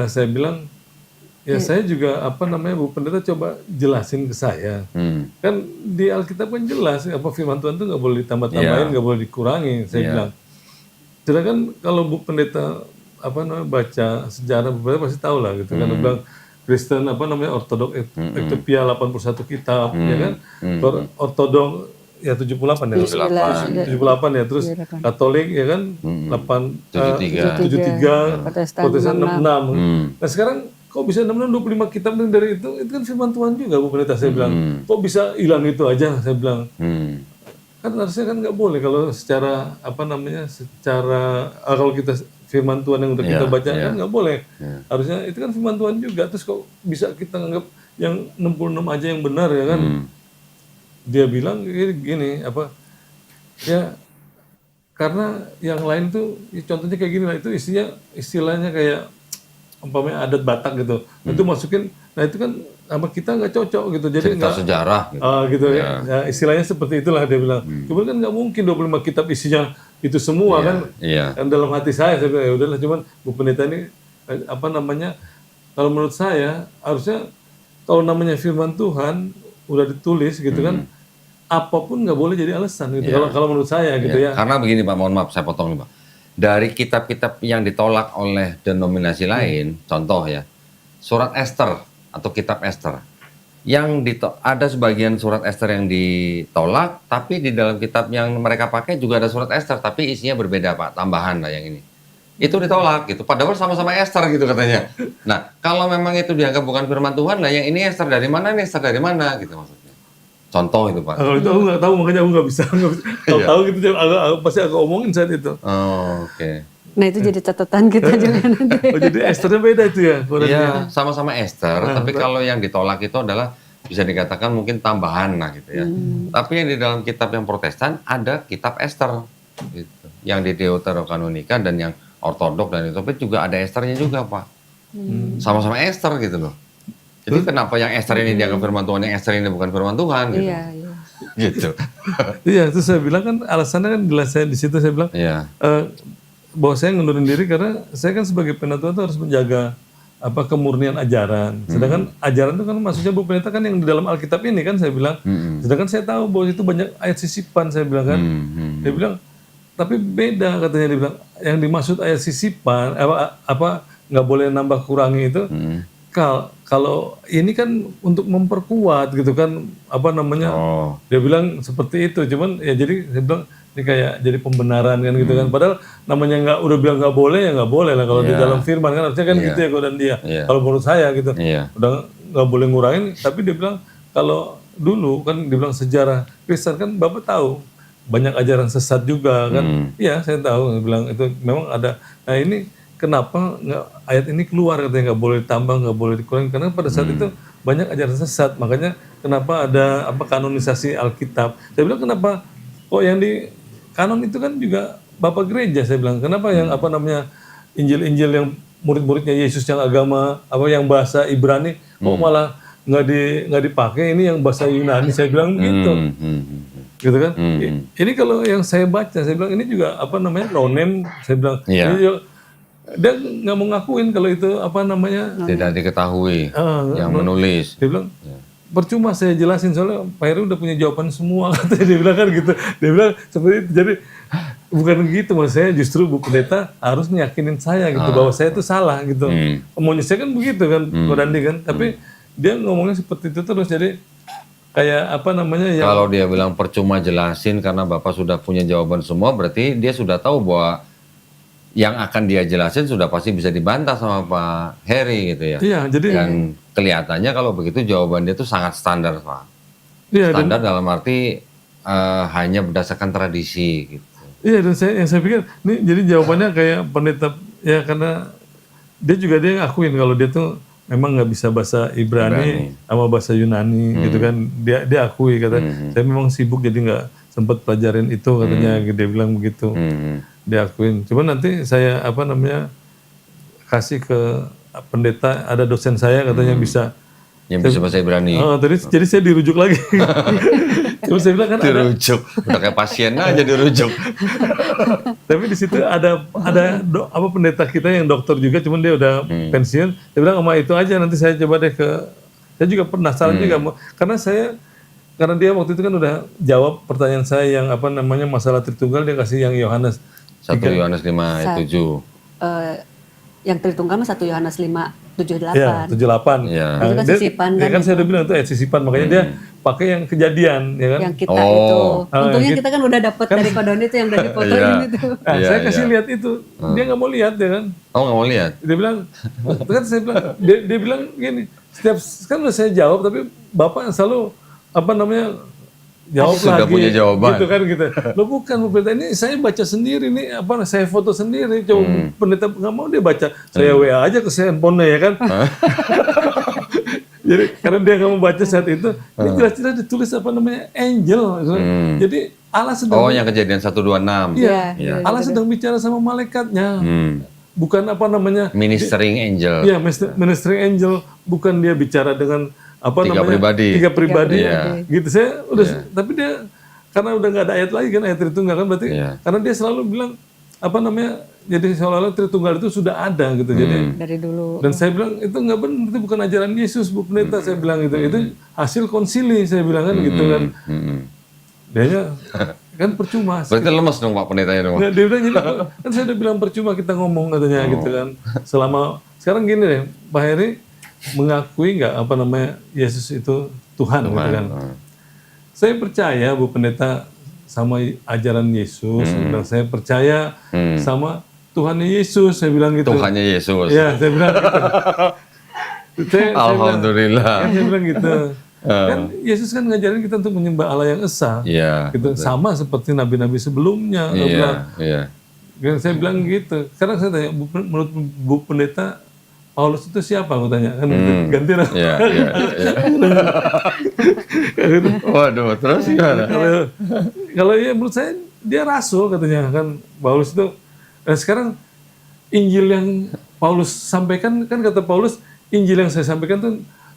saya bilang ya saya juga Bu Pendeta coba jelasin ke saya. Kan di Alkitab kan jelas firman Tuhan itu nggak boleh ditambah-tambahin, nggak boleh dikurangi. Saya bilang. Sedangkan kalau Bu Pendeta baca sejarah Bu Pendeta pasti tahu lah gitu kan. Dia bilang Kristen Ortodok Ethiopia 81 kitab ya kan. Ortodok ya 78 ya. 78 ya, terus Katolik ya kan 73, Protestan 66. Nah sekarang kok bisa 25 kitab dari itu kan firman Tuhan juga Bu Pendeta, saya bilang. Kok bisa hilang itu aja, saya bilang. Kan harusnya kan nggak boleh kalau secara kalau kita firman Tuhan yang udah kita baca kan nggak boleh. Harusnya itu kan firman Tuhan juga, terus kok bisa kita anggap yang 66 aja yang benar ya kan. Dia bilang gini ya karena yang lain tuh contohnya kayak gini lah, itu istilahnya kayak umpamanya adat Batak gitu. Itu masukin, nah itu kan sama kita nggak cocok gitu. Jadi cerita sejarah gitu ya. Ya. Istilahnya seperti itulah dia bilang. Cuman kan nggak mungkin 25 kitab isinya itu semua kan. Dan dalam hati saya bilang ya udahlah, cuman Bu Pendeta ini kalau menurut saya harusnya kalau namanya firman Tuhan udah ditulis gitu kan, apapun nggak boleh jadi alasan gitu. Kalau menurut saya gitu ya. Karena begini Pak, mohon maaf saya potong nih Pak. Dari kitab-kitab yang ditolak oleh denominasi lain, contoh ya, surat Ester atau kitab Ester, ada sebagian surat Ester yang ditolak, tapi di dalam kitab yang mereka pakai juga ada surat Ester, tapi isinya berbeda Pak, tambahan lah yang ini. Itu ditolak gitu, padahal sama-sama Ester gitu katanya. Nah, kalau memang itu dianggap bukan firman Tuhan, lah yang ini Ester dari mana, ini Ester dari mana gitu maksudnya. Contoh itu Pak. Kalau itu aku nggak tahu, makanya aku nggak bisa. Kalau tahu gitu, pasti aku omongin saat itu. Oke. Nah itu jadi catatan kita juga nanti. Oh jadi Esternya beda itu ya? Iya, sama-sama Ester, tapi kalau yang ditolak itu adalah bisa dikatakan mungkin tambahan lah gitu ya. Tapi yang di dalam kitab yang Protestan ada kitab Ester, gitu. Yang di Deuterokanonika dan yang Ortodok dan Ethiopia juga ada Esternya juga Pak. Sama-sama Ester gitu loh. Jadi kenapa yang Ester ini dianggap firman Tuhan, yang Ester ini bukan firman Tuhan gitu. Iya. Gitu. Iya, itu saya bilang kan alasannya kan jelas, saya di situ saya bilang bahwa saya ngundurin diri karena saya kan sebagai pendeta itu harus menjaga kemurnian ajaran. Sedangkan ajaran itu kan maksudnya Bu Pendeta kan yang di dalam Alkitab ini kan saya bilang. Sedangkan saya tahu bahwa itu banyak ayat sisipan, saya bilang kan. Dia bilang tapi beda katanya, dia bilang yang dimaksud ayat sisipan nggak boleh nambah kurangi itu. Kalau ini kan untuk memperkuat gitu kan dia bilang seperti itu, cuman ya jadi saya bilang ini kayak jadi pembenaran kan gitu kan, padahal namanya udah bilang nggak boleh ya nggak boleh lah kalau di dalam firman kan harusnya kan gitu ya dan dia kalau menurut saya gitu udah nggak boleh ngurangin. Tapi dia bilang kalau dulu kan dia bilang sejarah Kristen kan Bapak tahu banyak ajaran sesat juga kan. Iya saya tahu, dia bilang itu memang ada. Nah ini kenapa ayat ini keluar katanya nggak boleh ditambah, nggak boleh dikurangi, karena pada saat itu banyak ajaran sesat. Makanya kenapa ada kanonisasi Alkitab. Saya bilang kenapa kok yang di kanon itu kan juga Bapak Gereja, saya bilang kenapa yang Injil-Injil yang murid-muridnya Yesus yang agama yang bahasa Ibrani kok malah nggak dipakai, ini yang bahasa Yunani, saya bilang gitu. Gitu kan. Ini kalau yang saya baca, saya bilang ini juga no name, saya bilang ini juga, dia nggak mau ngakuin kalau itu tidak diketahui yang menulis. Dia bilang percuma saya jelasin soalnya Pak Heru udah punya jawaban semua katanya, dia bilang kan gitu. Dia bilang seperti itu. Jadi bukan gitu, maksud saya justru Bu Pendeta harus meyakinin saya gitu bahwa saya itu salah gitu. Maunya saya kan begitu kan, Ko Dandi kan. Tapi dia ngomongnya seperti itu terus, jadi kayak apa namanya ya. Kalau dia bilang percuma jelasin karena Bapak sudah punya jawaban semua, berarti dia sudah tahu bahwa yang akan dia jelasin sudah pasti bisa dibantah sama Pak Heri gitu ya. Iya, jadi Dan kelihatannya kalau begitu jawaban dia tuh sangat standar, Pak. iya, Standar dalam arti hanya berdasarkan tradisi gitu. iya, dan saya pikir nih jadi jawabannya kayak pendeta ya, karena dia akuin kalau dia tuh memang nggak bisa bahasa Ibrani sama bahasa Yunani gitu kan. Dia akui kata saya memang sibuk jadi nggak sempat pelajarin itu katanya, dia bilang begitu. Dia akuin. Cuman nanti saya apa namanya kasih ke pendeta, ada dosen saya katanya bisa. Yang bisa bahasa Ibrani. Oh, jadi saya dirujuk lagi. Cuma saya bilang kan Dirujuk. Udah kayak pasien aja dirujuk. tapi di situ ada apa pendeta kita yang dokter juga, cuman dia udah pensiun. Dia bilang sama itu aja, nanti saya coba deh saya juga penasaran juga karena dia waktu itu kan udah jawab pertanyaan saya yang apa namanya masalah Tritunggal, dia kasih yang Yohanes 1 Yohanes 5 ayat 7. Yang Tritunggal mah 1 Yohanes 5:7-8. Ya, 78. Iya. Itu kan sisipan dia kan kan saya udah bilang itu ayat sisipan, makanya dia pakai yang kejadian, ya kan? yang kita itu. Untungnya gitu. kita kan udah dapet dari Ko Dandi itu yang udah difotoin itu. Nah, Iya, saya kasih iya. lihat itu, dia nggak mau lihat, ya kan? Oh, nggak mau lihat? Dia bilang, kan saya bilang, dia bilang gini, setiap kan udah saya jawab, tapi Bapak selalu apa namanya jawab Sudah lagi, punya jawaban. gitu kan gitu. Lo bukan Bu Pendeta, ini saya baca sendiri nih, apa saya foto sendiri, coba Pendeta nggak mau dia baca, saya WA aja ke handphone ya kan. Jadi karena dia nggak mau baca saat itu, ini jelas-jelas ditulis apa namanya angel. Jadi Allah sedang Oh, yang kejadian 126. Iya, Iya, Allah sedang bicara sama malaikatnya, bukan apa namanya Ministering angel. Iya, ministering angel, bukan dia bicara dengan apa Tiga namanya pribadi. tiga pribadi, Iya. gitu. Saya udah, tapi dia karena udah nggak ada ayat lagi kan, ayat Tritunggal kan berarti, Iya. karena dia selalu bilang apa namanya, jadi seolah-olah Tritunggal itu sudah ada gitu. Jadi Dari dulu. dan saya bilang itu nggak benar, itu bukan ajaran Yesus, Bu Pendeta, saya bilang gitu. Itu hasil konsili, saya bilang kan gitu kan. Dianya kan percuma. Berarti lemes dong Pak Pendetanya dong. Nah, dia bilang jadi, kan saya udah bilang percuma kita ngomong katanya gitu kan. Selama sekarang gini deh, Pak Heri mengakui nggak apa namanya Yesus itu Tuhan, gitu kan. Saya percaya Bu Pendeta sama ajaran Yesus, saya bilang, saya percaya sama Tuhannya Yesus, saya bilang gitu. Tuhannya Yesus. Ya, saya bilang gitu. Alhamdulillah. Saya bilang gitu. Kan Yesus kan ngajarin kita untuk menyembah Allah yang esa. Iya. Gitu, sama seperti nabi-nabi sebelumnya. Saya bilang, Iya. dan saya bilang gitu. Sekarang saya tanya, menurut Bu Pendeta, Paulus itu siapa? Aku tanya kan, ganti lah. Iya. Waduh, terus gimana? Kalau ya menurut saya dia rasul katanya kan, Paulus itu. Nah, sekarang Injil yang Paulus sampaikan kan, kata Paulus, Injil yang saya sampaikan tuh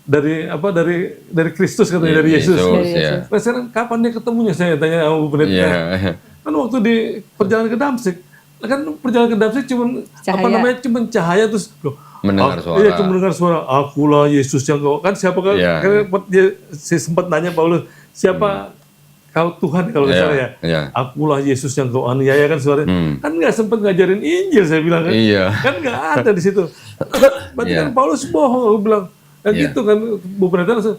dari apa, dari Kristus katanya, dari Yesus. Ya. Nah, sekarang kapan dia ketemunya, saya tanya sama Bu Pendeta. Iya. Kan waktu di perjalanan ke Damsik, kan perjalanan ke Damsik cuma apa Cahaya. namanya, cuma cahaya terus loh, Mendengar suara. Iya, cuma mendengar suara. Akulah Yesus yang kau, kan siapa kan? Iya. Kan dia sempat nanya Paulus, siapa kau Tuhan kalau nggak Iya, salah ya? iya. Akulah Yesus yang kau aniaya, kan suaranya. Kan nggak sempat ngajarin Injil, saya bilang kan. Iya. Kan nggak ada di situ. Berarti Iya. kan Paulus bohong, aku bilang. Kan Iya. gitu kan, Bu Pendeta langsung,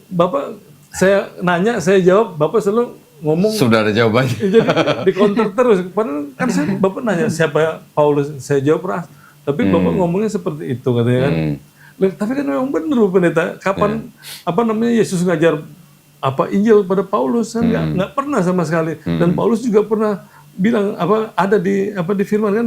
Bapak, saya nanya, saya jawab, Bapak selalu ngomong. Sudah ada jawabannya. Jadi di counter terus. Padahal kan Bapak nanya siapa Paulus, saya jawab ras. Tapi Bapak ngomongnya seperti itu katanya kan. Loh, tapi kan memang benar Bu Pendeta. Kapan apa namanya Yesus ngajar apa Injil pada Paulus, kan nggak pernah sama sekali. Dan Paulus juga pernah bilang apa, ada di firman kan,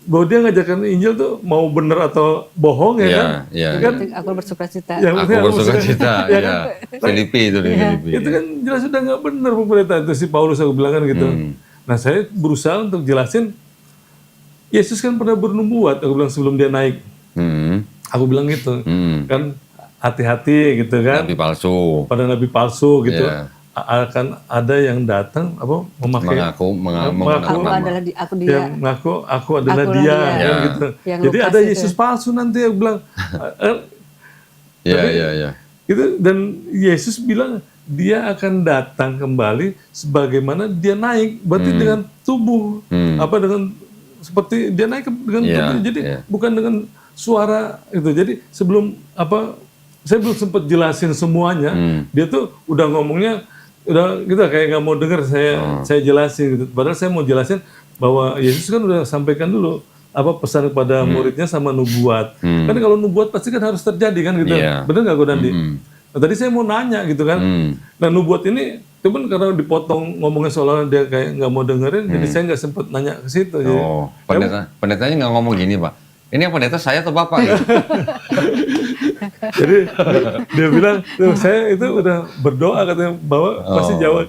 bahwa dia ngajarkan Injil tuh mau benar atau bohong ya kan. Iya. Kan Aku bersukacita. yang Aku penting bersuka cita. ya Iya. kan? Filipi itu di Filipi. Itu kan jelas sudah nggak benar Bu Pendeta, itu si Paulus, aku bilang kan gitu. Nah, saya berusaha untuk jelasin, Yesus kan pernah bernubuat, aku bilang, sebelum dia naik. Aku bilang gitu. Kan hati-hati gitu kan. Nabi palsu. Pada nabi palsu gitu. Iya. Akan ada yang datang apa memakai Mengaku Aku adalah aku dia. yang mengaku aku adalah Akulah dia, dia. kan gitu. Yang Jadi Lukas ada itu. Yesus palsu nanti, aku bilang. Iya. Kan Itu, dan Yesus bilang dia akan datang kembali sebagaimana dia naik, berarti dengan tubuh apa dengan seperti dia naik dengan Iya, tubuh, jadi iya. bukan dengan suara itu. Jadi sebelum apa saya belum sempat jelasin semuanya, dia tuh udah ngomongnya udah kita kayak nggak mau dengar saya jelasin gitu. Padahal saya mau jelasin bahwa Yesus kan udah sampaikan dulu apa pesan kepada muridnya sama nubuat. Kan kalau nubuat pasti kan harus terjadi kan gitu. Iya. Bener nggak Godandi? Nah, tadi saya mau nanya gitu kan. Nah nubuat ini cuman karena dipotong ngomongnya seolah dia kayak nggak mau dengerin, jadi saya nggak sempat nanya ke situ. Jadi, Oh, pendetanya nggak ngomong gini, Pak. Ini yang pendeta saya atau Bapak? Gitu? jadi dia bilang, "Tuh, saya itu udah berdoa katanya bahwa pasti jawab."